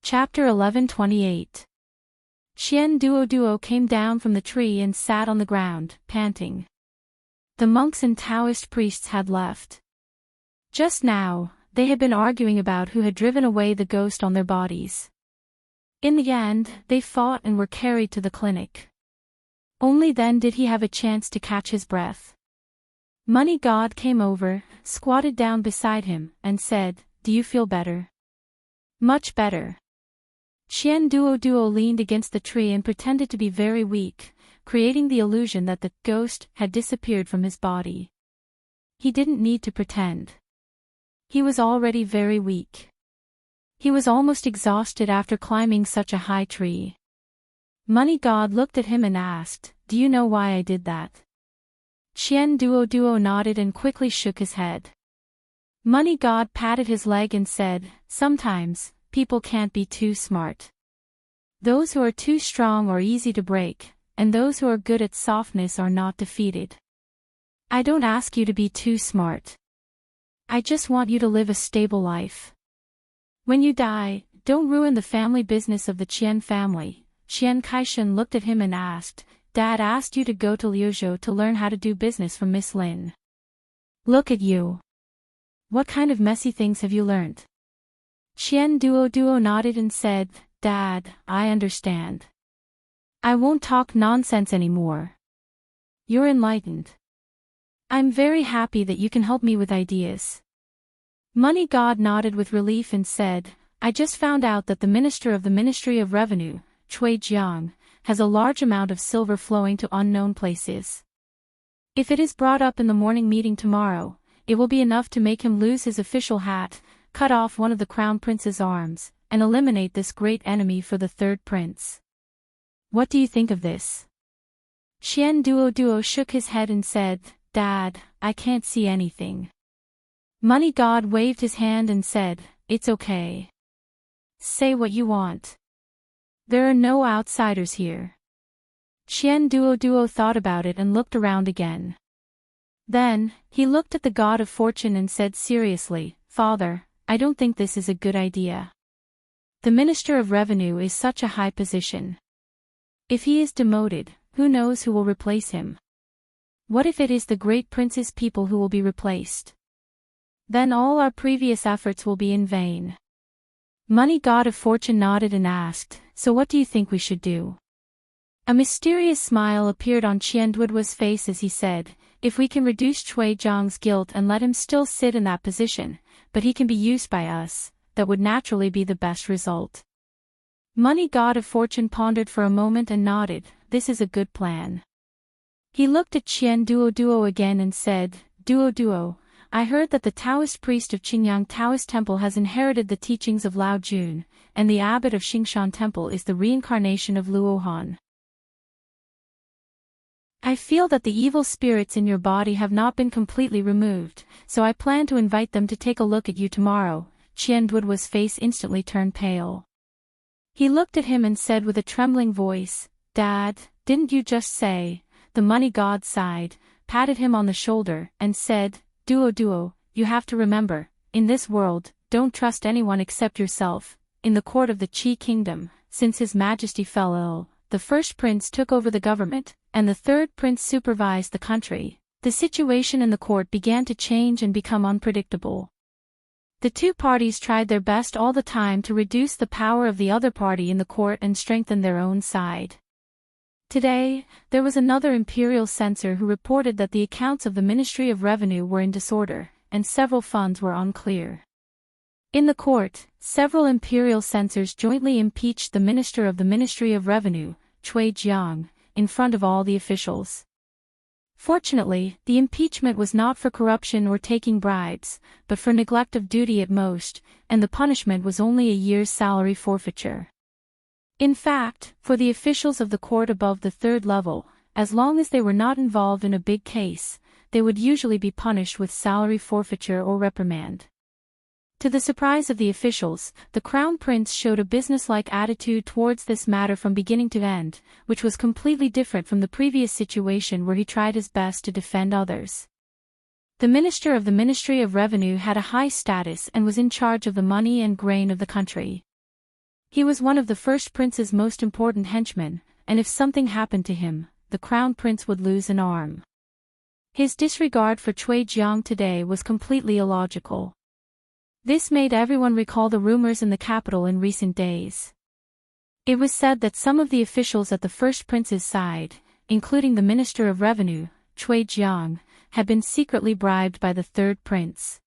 Chapter 11:28. Qian Duo came down from the tree and sat on the ground, panting. The monks and Taoist priests had left. Just now, they had been arguing about who had driven away the ghost on their bodies. In the end, they fought and were carried to the clinic. Only then did he have a chance to catch his breath. Money God came over, squatted down beside him, and said, Do you feel better? Much better. Qian Duo leaned against the tree and pretended to be very weak, creating the illusion that the ghost had disappeared from his body. He didn't need to pretend. He was already very weak. He was almost exhausted after climbing such a high tree. Money God looked at him and asked, Do you know why I did that? Qian Duo nodded and quickly shook his head. Money God patted his leg and said, Sometimes, people can't be too smart. Those who are too strong are easy to break, and those who are good at softness are not defeated. I don't ask you to be too smart. I just want you to live a stable life. When you die, don't ruin the family business of the Qian family. Qian Kaishan looked at him and asked, Dad asked you to go to Liuzhou to learn how to do business from Miss Lin. Look at you. What kind of messy things have you learned? Qian Duo nodded and said, Dad, I understand. I won't talk nonsense anymore. You're enlightened. I'm very happy that you can help me with ideas. Money God nodded with relief and said, I just found out that the Minister of the Ministry of Revenue, Cui Jiang, has a large amount of silver flowing to unknown places. If it is brought up in the morning meeting tomorrow, it will be enough to make him lose his official hat, cut off one of the crown prince's arms, and eliminate this great enemy for the third prince. What do you think of this? Qian Duo shook his head and said, Dad, I can't see anything. Money God waved his hand and said, It's okay. Say what you want. There are no outsiders here. Qian Duo thought about it and looked around again. Then, he looked at the God of Fortune and said seriously, Father, I don't think this is a good idea. The Minister of Revenue is such a high position. If he is demoted, who knows who will replace him? What if it is the great prince's people who will be replaced? Then all our previous efforts will be in vain. Money God of Fortune nodded and asked, So what do you think we should do? A mysterious smile appeared on Qian Duo's face as he said, If we can reduce Cui Jiang's guilt and let him still sit in that position, but he can be used by us, that would naturally be the best result. Money God of Fortune pondered for a moment and nodded, This is a good plan. He looked at Qian Duo again and said, Duo, I heard that the Taoist priest of Qingyang Taoist Temple has inherited the teachings of Lao Jun, and the abbot of Xingshan Temple is the reincarnation of Luohan. I feel that the evil spirits in your body have not been completely removed, so I plan to invite them to take a look at you tomorrow. Qian Duo's face instantly turned pale. He looked at him and said with a trembling voice, Dad, didn't you just say? The money God sighed, patted him on the shoulder, and said, Duo, you have to remember, in this world, don't trust anyone except yourself. In the court of the Qi kingdom, since His Majesty fell ill, the first prince took over the government, and the third prince supervised the country. The situation in the court began to change and become unpredictable. The two parties tried their best all the time to reduce the power of the other party in the court and strengthen their own side. Today, there was another imperial censor who reported that the accounts of the Ministry of Revenue were in disorder, and several funds were unclear. In the court, several imperial censors jointly impeached the Minister of the Ministry of Revenue, Cui Jiang, in front of all the officials. Fortunately, the impeachment was not for corruption or taking bribes, but for neglect of duty at most, and the punishment was only a year's salary forfeiture. In fact, for the officials of the court above the third level, as long as they were not involved in a big case, they would usually be punished with salary forfeiture or reprimand. To the surprise of the officials, the crown prince showed a businesslike attitude towards this matter from beginning to end, which was completely different from the previous situation where he tried his best to defend others. The minister of the Ministry of Revenue had a high status and was in charge of the money and grain of the country. He was one of the first prince's most important henchmen, and if something happened to him, the crown prince would lose an arm. His disregard for Cui Jiang today was completely illogical. This made everyone recall the rumors in the capital in recent days. It was said that some of the officials at the first prince's side, including the Minister of Revenue, Cui Jiang, had been secretly bribed by the third prince.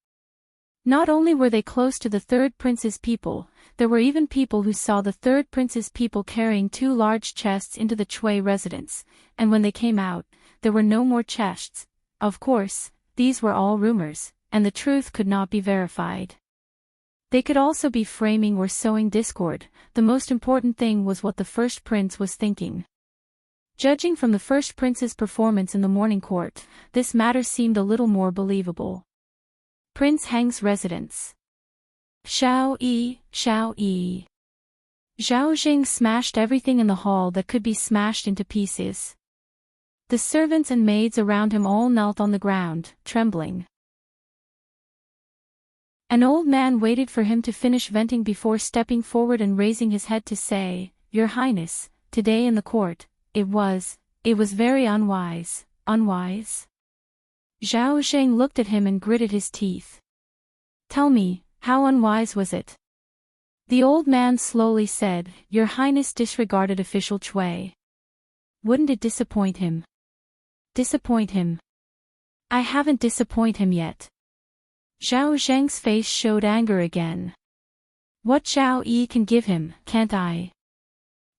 Not only were they close to the third prince's people, there were even people who saw the third prince's people carrying 2 large chests into the Cui residence, and when they came out, there were no more chests. Of course, these were all rumors, and the truth could not be verified. They could also be framing or sowing discord. The most important thing was what the first prince was thinking. Judging from the first prince's performance in the morning court, this matter seemed a little more believable. Prince Heng's residence. Xiao Yi. Zhao Jing smashed everything in the hall that could be smashed into pieces. The servants and maids around him all knelt on the ground, trembling. An old man waited for him to finish venting before stepping forward and raising his head to say, Your Highness, today in the court, it was very unwise. Unwise? Zhao Zheng looked at him and gritted his teeth. Tell me, how unwise was it? The old man slowly said, Your Highness disregarded official Cui. Wouldn't it disappoint him? Disappoint him? I haven't disappointed him yet. Zhao Zheng's face showed anger again. What Zhao Yi can give him, can't I?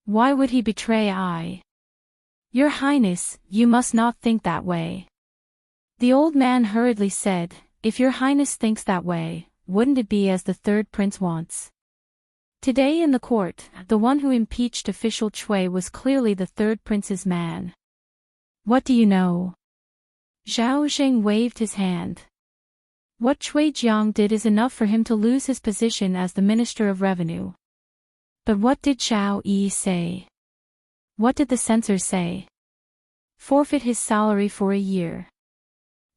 Why would he betray I? Your Highness, you must not think that way. The old man hurriedly said, if your highness thinks that way, wouldn't it be as the third prince wants? Today in the court, the one who impeached official Chui was clearly the third prince's man. What do you know? Zhao Zheng waved his hand. What Chui Jiang did is enough for him to lose his position as the Minister of Revenue. But what did Zhao Yi say? What did the censors say? Forfeit his salary for a year.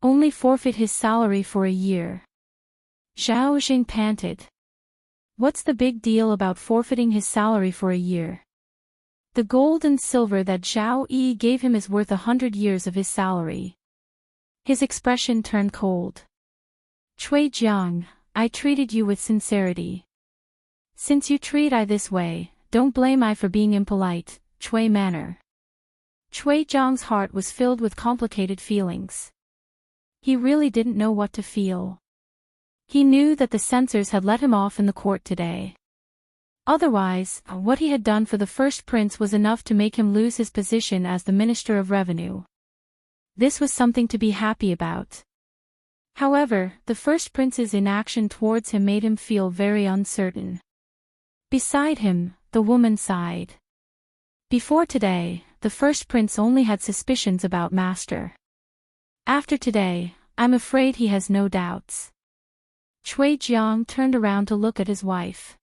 Only forfeit his salary for a year. Zhao Zheng panted. What's the big deal about forfeiting his salary for a year? The gold and silver that Zhao Yi gave him is worth 100 years of his salary. His expression turned cold. Chui Jiang, I treated you with sincerity. Since you treat I this way, don't blame I for being impolite, Chui manner. Chui Jiang's heart was filled with complicated feelings. He really didn't know what to feel. He knew that the censors had let him off in the court today. Otherwise, what he had done for the first prince was enough to make him lose his position as the Minister of Revenue. This was something to be happy about. However, the first prince's inaction towards him made him feel very uncertain. Beside him, the woman sighed. Before today, the first prince only had suspicions about Master. After today, I'm afraid he has no doubts. Chui Jiang turned around to look at his wife.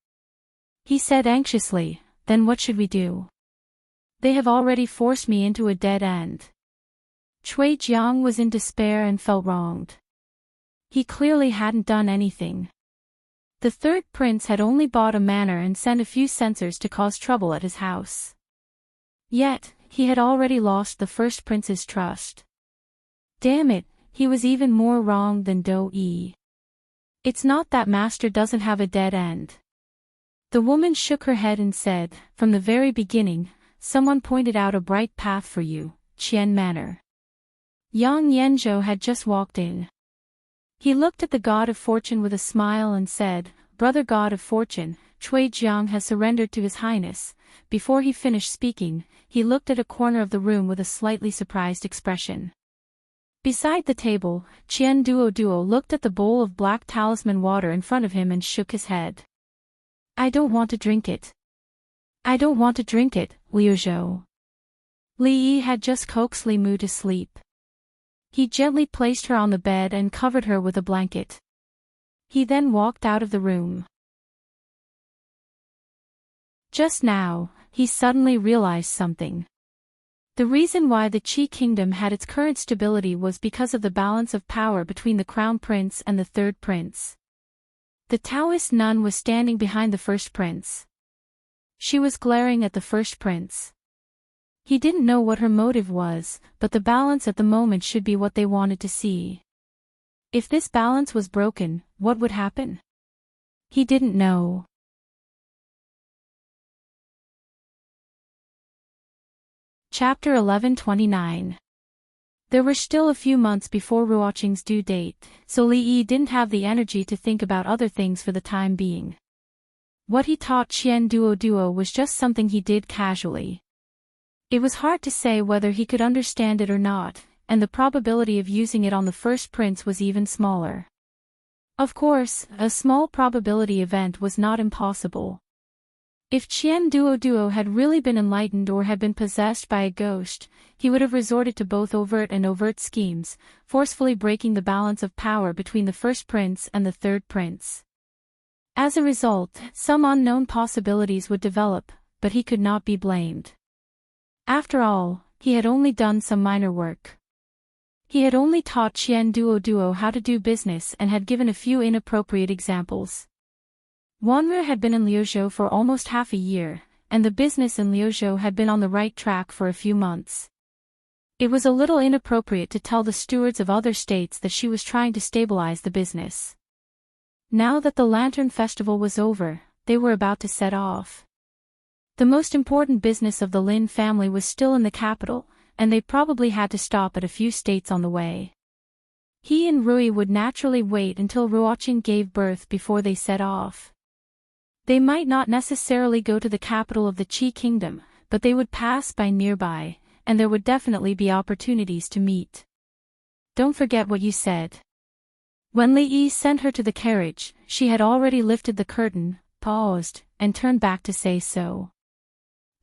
He said anxiously, then what should we do? They have already forced me into a dead end. Chui Jiang was in despair and felt wronged. He clearly hadn't done anything. The third prince had only bought a manor and sent a few censors to cause trouble at his house. Yet, he had already lost the first prince's trust. Damn it, he was even more wrong than Do Yi. It's not that Master doesn't have a dead end. The woman shook her head and said, from the very beginning, someone pointed out a bright path for you, Qian Manor. Yang Yanzhou had just walked in. He looked at the god of fortune with a smile and said, Brother god of fortune, Chui Jiang has surrendered to his highness. Before he finished speaking, he looked at a corner of the room with a slightly surprised expression. Beside the table, Qian Duo looked at the bowl of black talisman water in front of him and shook his head. I don't want to drink it. I don't want to drink it, Liu Zhou. Li Yi had just coaxed Li Mu to sleep. He gently placed her on the bed and covered her with a blanket. He then walked out of the room. Just now, he suddenly realized something. The reason why the Qi kingdom had its current stability was because of the balance of power between the crown prince and the third prince. The Taoist nun was standing behind the first prince. She was glaring at the first prince. He didn't know what her motive was, but the balance at the moment should be what they wanted to see. If this balance was broken, what would happen? He didn't know. Chapter 1129. There were still a few months before Ruoqing's due date, so Li Yi didn't have the energy to think about other things for the time being. What he taught Qian Duo was just something he did casually. It was hard to say whether he could understand it or not, and the probability of using it on the first prince was even smaller. Of course, a small probability event was not impossible. If Qian Duo had really been enlightened or had been possessed by a ghost, he would have resorted to both overt and overt schemes, forcefully breaking the balance of power between the first prince and the third prince. As a result, some unknown possibilities would develop, but he could not be blamed. After all, he had only done some minor work. He had only taught Qian Duo how to do business and had given a few inappropriate examples. Wanru had been in Liuzhou for almost half a year, and the business in Liuzhou had been on the right track for a few months. It was a little inappropriate to tell the stewards of other states that she was trying to stabilize the business. Now that the Lantern Festival was over, they were about to set off. The most important business of the Lin family was still in the capital, and they probably had to stop at a few states on the way. He and Rui would naturally wait until Ruoqing gave birth before they set off. They might not necessarily go to the capital of the Qi kingdom, but they would pass by nearby, and there would definitely be opportunities to meet. Don't forget what you said. When Li Yi sent her to the carriage, she had already lifted the curtain, paused, and turned back to say so.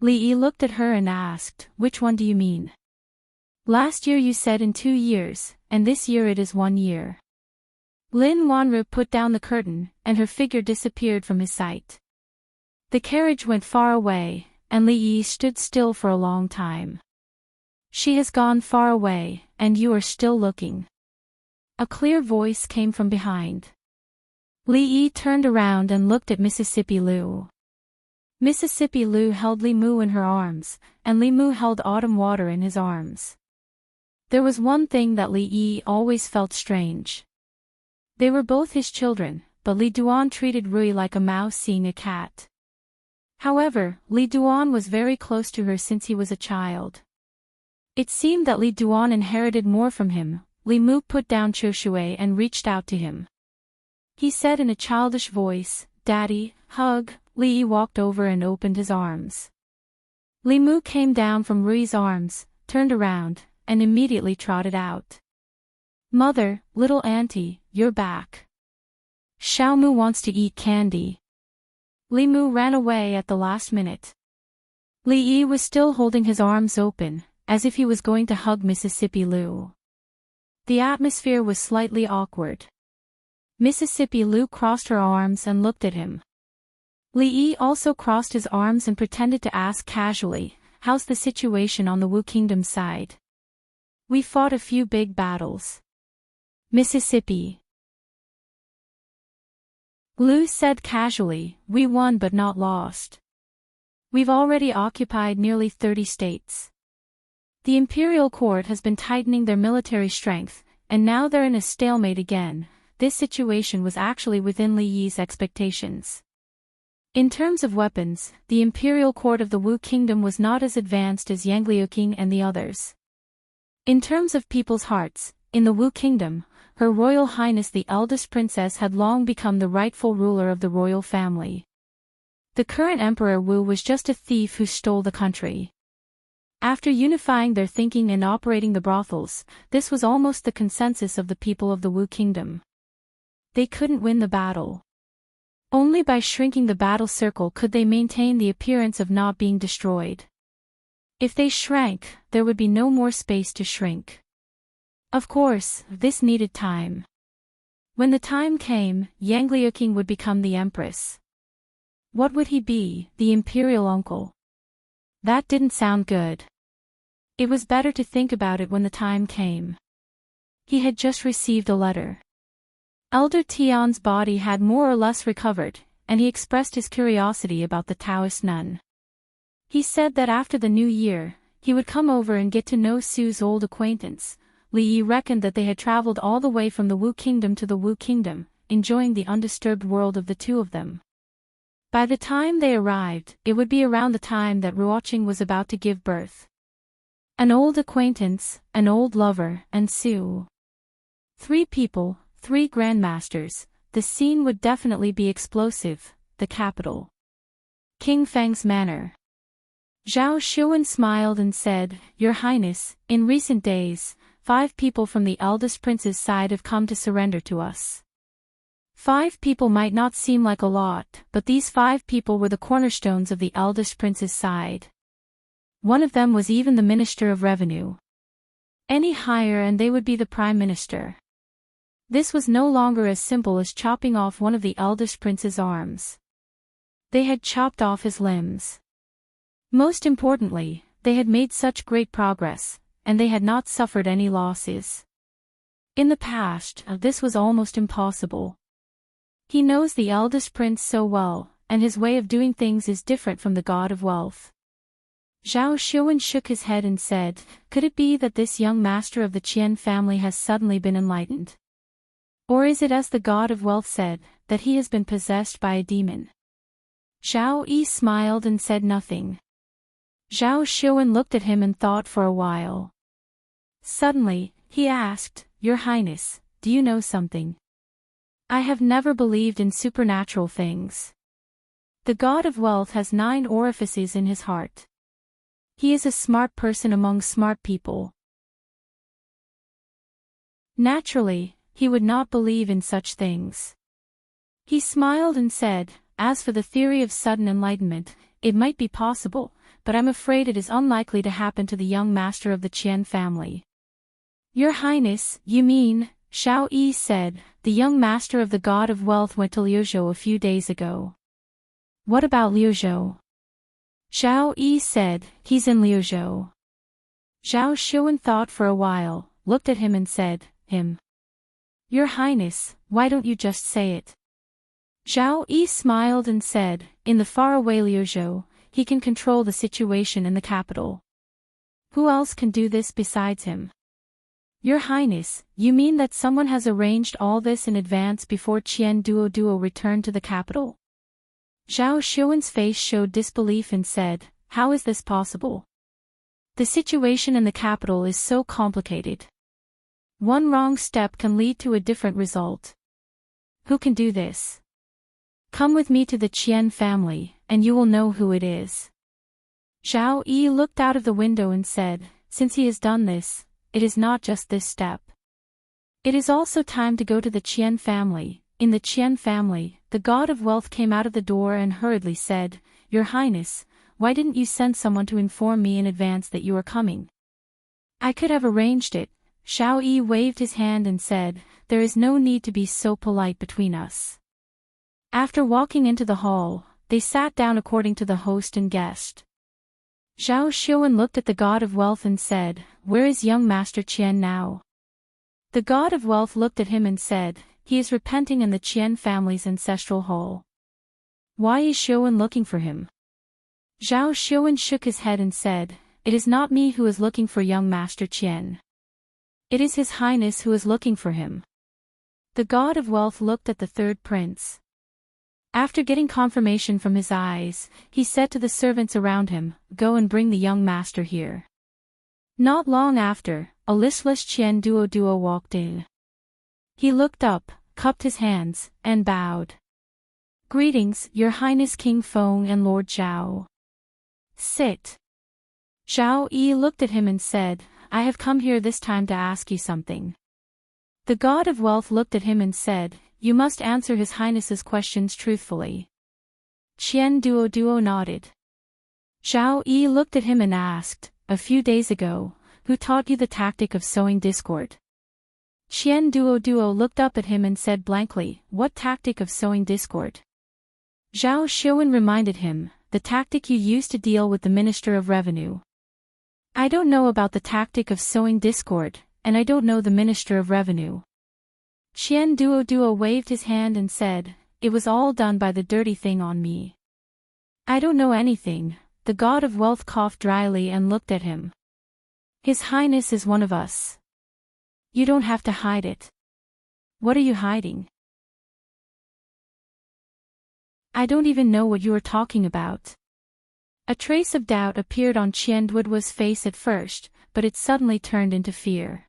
Li Yi looked at her and asked, "Which one do you mean? Last year you said in 2 years, and this year it is 1 year." Lin Wanru put down the curtain, and her figure disappeared from his sight. The carriage went far away, and Li Yi stood still for a long time. "She has gone far away, and you are still looking." A clear voice came from behind. Li Yi turned around and looked at Mississippi Liu. Mississippi Liu held Li Mu in her arms, and Li Mu held Autumn Water in his arms. There was one thing that Li Yi always felt strange. They were both his children, but Li Duan treated Rui like a mouse seeing a cat. However, Li Duan was very close to her since he was a child. It seemed that Li Duan inherited more from him. Li Mu put down Choshui and reached out to him. He said in a childish voice, "Daddy, hug." Li Yi walked over and opened his arms. Li Mu came down from Rui's arms, turned around, and immediately trotted out. "Mother, little auntie, you're back. Xiao Mu wants to eat candy." Li Mu ran away at the last minute. Li Yi was still holding his arms open, as if he was going to hug Mississippi Liu. The atmosphere was slightly awkward. Mississippi Liu crossed her arms and looked at him. Li Yi also crossed his arms and pretended to ask casually, "How's the situation on the Wu Kingdom side?" "We fought a few big battles." Mississippi Liu said casually, "We won but not lost. We've already occupied nearly 30 states. The imperial court has been tightening their military strength, and now they're in a stalemate again." This situation was actually within Li Yi's expectations. In terms of weapons, the imperial court of the Wu Kingdom was not as advanced as Yangliuking and the others. In terms of people's hearts, in the Wu Kingdom, Her Royal Highness the eldest princess had long become the rightful ruler of the royal family. The current Emperor Wu was just a thief who stole the country. After unifying their thinking and operating the brothels, this was almost the consensus of the people of the Wu Kingdom. They couldn't win the battle. Only by shrinking the battle circle could they maintain the appearance of not being destroyed. If they shrank, there would be no more space to shrink. Of course, this needed time. When the time came, Yangliuking would become the empress. What would he be, the imperial uncle? That didn't sound good. It was better to think about it when the time came. He had just received a letter. Elder Tian's body had more or less recovered, and he expressed his curiosity about the Taoist nun. He said that after the new year, he would come over and get to know Su's old acquaintance. Li Yi reckoned that they had traveled all the way from the Wu Kingdom to the Wu Kingdom, enjoying the undisturbed world of the two of them. By the time they arrived, it would be around the time that Ruoqing was about to give birth. An old acquaintance, an old lover, and Su. 3 people, 3 grandmasters. The scene would definitely be explosive. The capital. King Feng's manor. Zhao Xuan smiled and said, "Your Highness, in recent days, 5 people from the eldest prince's side have come to surrender to us." 5 people might not seem like a lot, but these 5 people were the cornerstones of the eldest prince's side. One of them was even the Minister of Revenue. Any higher and they would be the Prime Minister. This was no longer as simple as chopping off one of the eldest prince's arms. They had chopped off his limbs. Most importantly, they had made such great progress, and they had not suffered any losses. In the past, this was almost impossible. He knows the eldest prince so well, and his way of doing things is different from the god of wealth. Zhao Xuan shook his head and said, "Could it be that this young master of the Qian family has suddenly been enlightened? Or is it as the god of wealth said, that he has been possessed by a demon?" Zhao Yi smiled and said nothing. Zhao Xuan looked at him and thought for a while. Suddenly, he asked, "Your Highness, do you know something? I have never believed in supernatural things. The god of wealth has 9 orifices in his heart. He is a smart person among smart people. Naturally, he would not believe in such things. He smiled and said, "As for the theory of sudden enlightenment, it might be possible, but I'm afraid it is unlikely to happen to the young master of the Qian family." "Your Highness, you mean," Xiao Yi said, "the young master of the God of Wealth went to Liuzhou a few days ago." "What about Liuzhou?" Xiao Yi said, "He's in Liuzhou." Zhao Xuan thought for a while, looked at him and said, "Him." "Your Highness, why don't you just say it?" Zhao Yi smiled and said, "In the faraway Liuzhou, he can control the situation in the capital. Who else can do this besides him?" "Your Highness, you mean that someone has arranged all this in advance before Qian Duo returned to the capital?" Zhao Xuan's face showed disbelief and said, "How is this possible? The situation in the capital is so complicated. One wrong step can lead to a different result. Who can do this? Come with me to the Qian family, and you will know who it is." Zhao Yi looked out of the window and said, "Since he has done this, it is not just this step. It is also time to go to the Qian family." In the Qian family, the God of Wealth came out of the door and hurriedly said, "Your Highness, why didn't you send someone to inform me in advance that you are coming?" "I could have arranged it." Xiao Yi waved his hand and said, "There is no need to be so polite between us." After walking into the hall, they sat down according to the host and guest. Zhao Xuan looked at the God of Wealth and said, "Where is young Master Qian now?" The God of Wealth looked at him and said, "He is repenting in the Qian family's ancestral hall." "Why is Xuan looking for him?" Zhao Xuan shook his head and said, "It is not me who is looking for young Master Qian. It is His Highness who is looking for him." The God of Wealth looked at the third prince. After getting confirmation from his eyes, he said to the servants around him, "Go and bring the young master here." Not long after, a listless Qian Duo walked in. He looked up, cupped his hands, and bowed. "Greetings, Your Highness King Feng and Lord Zhao." "Sit." Zhao Yi looked at him and said, "I have come here this time to ask you something." The God of Wealth looked at him and said, "You must answer His Highness's questions truthfully." Qian Duo nodded. Zhao Yi looked at him and asked, "A few days ago, who taught you the tactic of sowing discord?" Qian Duo looked up at him and said blankly, "What tactic of sowing discord?" Zhao Xuan reminded him, "The tactic you used to deal with the Minister of Revenue." "I don't know about the tactic of sowing discord, and I don't know the Minister of Revenue." Qian Duo waved his hand and said, "It was all done by the dirty thing on me. I don't know anything." The God of Wealth coughed dryly and looked at him. "His Highness is one of us. You don't have to hide it." "What are you hiding?" "I don't even know what you are talking about." A trace of doubt appeared on Qian Duo's face at first, but it suddenly turned into fear.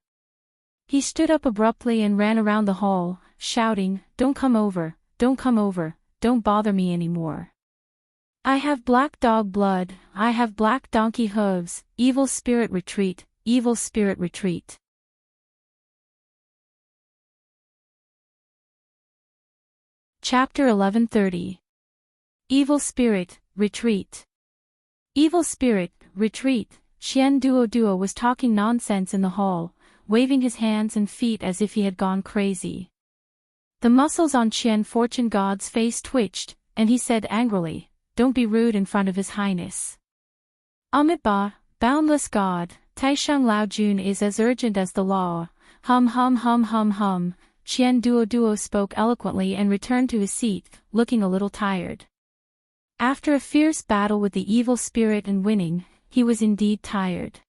He stood up abruptly and ran around the hall, shouting, "Don't come over, don't come over, don't bother me anymore. I have black dog blood, I have black donkey hooves, evil spirit retreat, evil spirit retreat." Chapter 1130. Evil Spirit, Retreat. Evil Spirit, Retreat. Qian Duo was talking nonsense in the hall, waving his hands and feet as if he had gone crazy. The muscles on Qian Fortune God's face twitched, and he said angrily, "Don't be rude in front of His Highness." Amitabha, boundless God, Taisheng Lao Jun is as urgent as the law. Hum. Qian Duo spoke eloquently and returned to his seat, looking a little tired. After a fierce battle with the evil spirit and winning, he was indeed tired.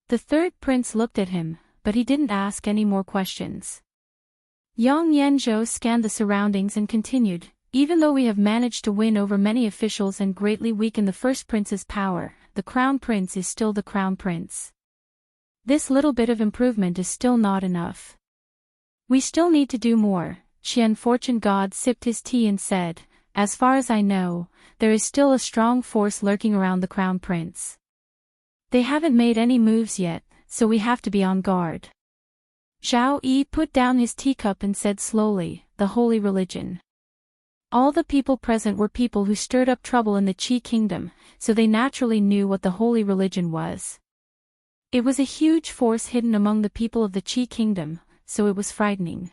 The third prince looked at him, but he didn't ask any more questions. Yang Yanzhou scanned the surroundings and continued, "Even though we have managed to win over many officials and greatly weaken the first prince's power, the crown prince is still the crown prince. This little bit of improvement is still not enough. We still need to do more." Qian Fortune God sipped his tea and said, "As far as I know, there is still a strong force lurking around the crown prince. They haven't made any moves yet, so we have to be on guard." Zhao Yi put down his teacup and said slowly, "The holy religion." All the people present were people who stirred up trouble in the Qi kingdom, so they naturally knew what the holy religion was. It was a huge force hidden among the people of the Qi kingdom, so it was frightening.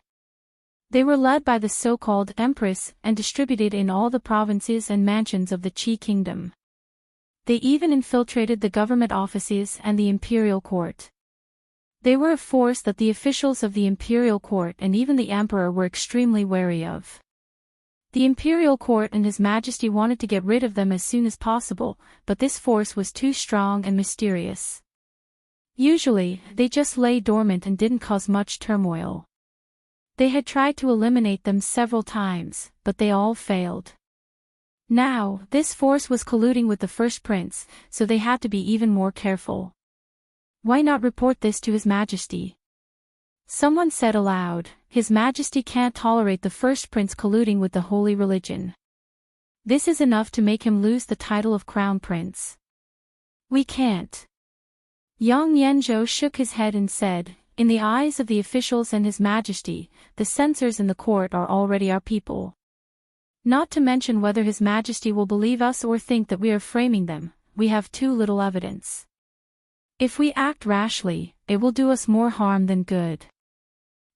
They were led by the so-called empress and distributed in all the provinces and mansions of the Qi kingdom. They even infiltrated the government offices and the imperial court. They were a force that the officials of the imperial court and even the emperor were extremely wary of. The imperial court and His Majesty wanted to get rid of them as soon as possible, but this force was too strong and mysterious. Usually, they just lay dormant and didn't cause much turmoil. They had tried to eliminate them several times, but they all failed. Now, this force was colluding with the first prince, so they had to be even more careful. Why not report this to His Majesty? Someone said aloud, His Majesty can't tolerate the first prince colluding with the holy religion. This is enough to make him lose the title of crown prince. We can't. Yang Yanzhou shook his head and said, in the eyes of the officials and His Majesty, the censors in the court are already our people. Not to mention whether His Majesty will believe us or think that we are framing them, we have too little evidence. If we act rashly, it will do us more harm than good.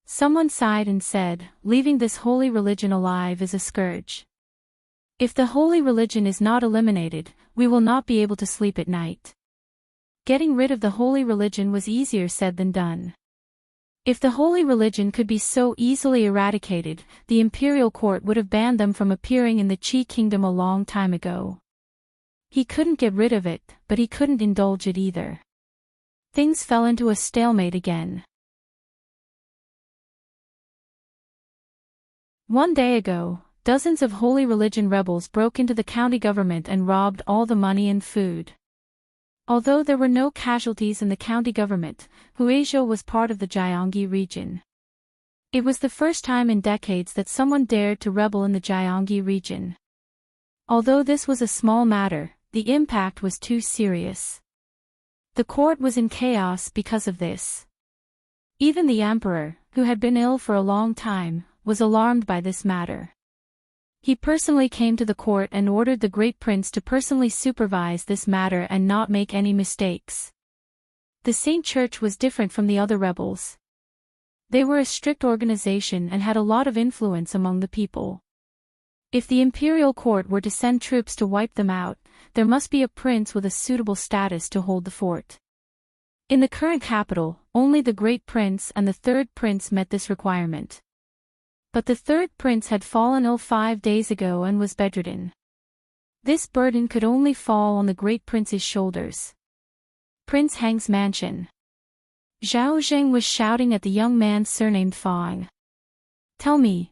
Someone sighed and said, leaving this holy religion alive is a scourge. If the holy religion is not eliminated, we will not be able to sleep at night. Getting rid of the holy religion was easier said than done. If the holy religion could be so easily eradicated, the imperial court would have banned them from appearing in the Qi kingdom a long time ago. He couldn't get rid of it, but he couldn't indulge it either. Things fell into a stalemate again. One day ago, dozens of holy religion rebels broke into the county government and robbed all the money and food. Although there were no casualties in the county government, Huizhou was part of the Jiangyi region. It was the first time in decades that someone dared to rebel in the Jiangyi region. Although this was a small matter, the impact was too serious. The court was in chaos because of this. Even the emperor, who had been ill for a long time, was alarmed by this matter. He personally came to the court and ordered the great prince to personally supervise this matter and not make any mistakes. The Saint Church was different from the other rebels. They were a strict organization and had a lot of influence among the people. If the imperial court were to send troops to wipe them out, there must be a prince with a suitable status to hold the fort. In the current capital, only the great prince and the third prince met this requirement. But the third prince had fallen ill 5 days ago and was bedridden. This burden could only fall on the great prince's shoulders. Prince Hang's mansion. Zhao Zheng was shouting at the young man surnamed Fang. Tell me,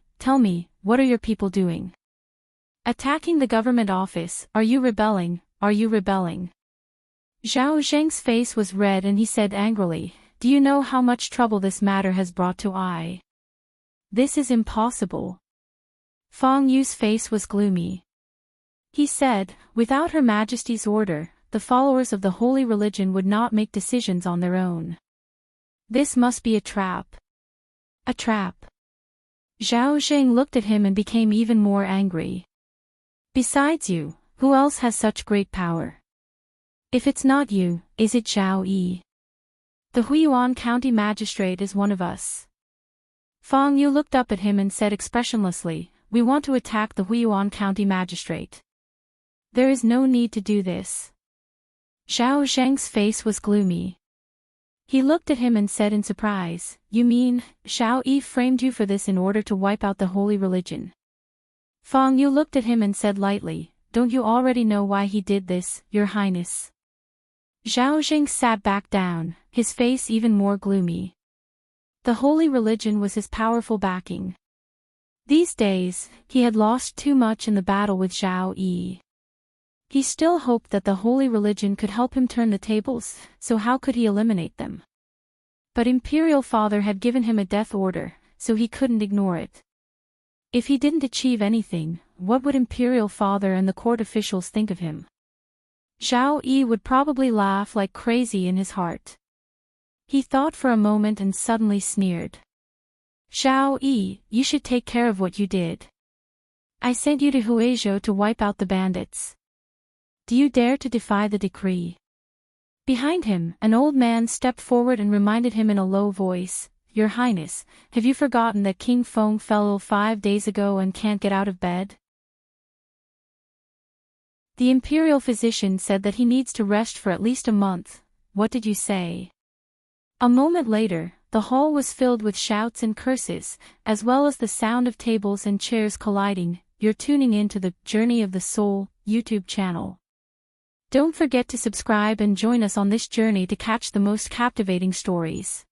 what are your people doing? Attacking the government office, are you rebelling, are you rebelling? Zhao Zheng's face was red and he said angrily, do you know how much trouble this matter has brought to I? This is impossible. Fang Yu's face was gloomy. He said, without Her Majesty's order, the followers of the holy religion would not make decisions on their own. This must be a trap. A trap. Zhao Zheng looked at him and became even more angry. Besides you, who else has such great power? If it's not you, is it Zhao Yi? The Huiyuan County Magistrate is one of us. Fang Yu looked up at him and said expressionlessly, we want to attack the Huiyuan County Magistrate. There is no need to do this. Zhao Zheng's face was gloomy. He looked at him and said in surprise, you mean, Zhao Yi framed you for this in order to wipe out the holy religion? Fang Yu looked at him and said lightly, don't you already know why he did this, Your Highness? Zhao Zheng sat back down, his face even more gloomy. The holy religion was his powerful backing. These days, he had lost too much in the battle with Zhao Yi. He still hoped that the holy religion could help him turn the tables, so how could he eliminate them? But Imperial Father had given him a death order, so he couldn't ignore it. If he didn't achieve anything, what would Imperial Father and the court officials think of him? Zhao Yi would probably laugh like crazy in his heart. He thought for a moment and suddenly sneered. Xiao Yi, you should take care of what you did. I sent you to Huizhou to wipe out the bandits. Do you dare to defy the decree? Behind him, an old man stepped forward and reminded him in a low voice, Your Highness, have you forgotten that King Feng fell ill 5 days ago and can't get out of bed? The imperial physician said that he needs to rest for at least a month. What did you say? A moment later, the hall was filled with shouts and curses, as well as the sound of tables and chairs colliding. You're tuning in to the Journey of the Soul YouTube channel. Don't forget to subscribe and join us on this journey to catch the most captivating stories.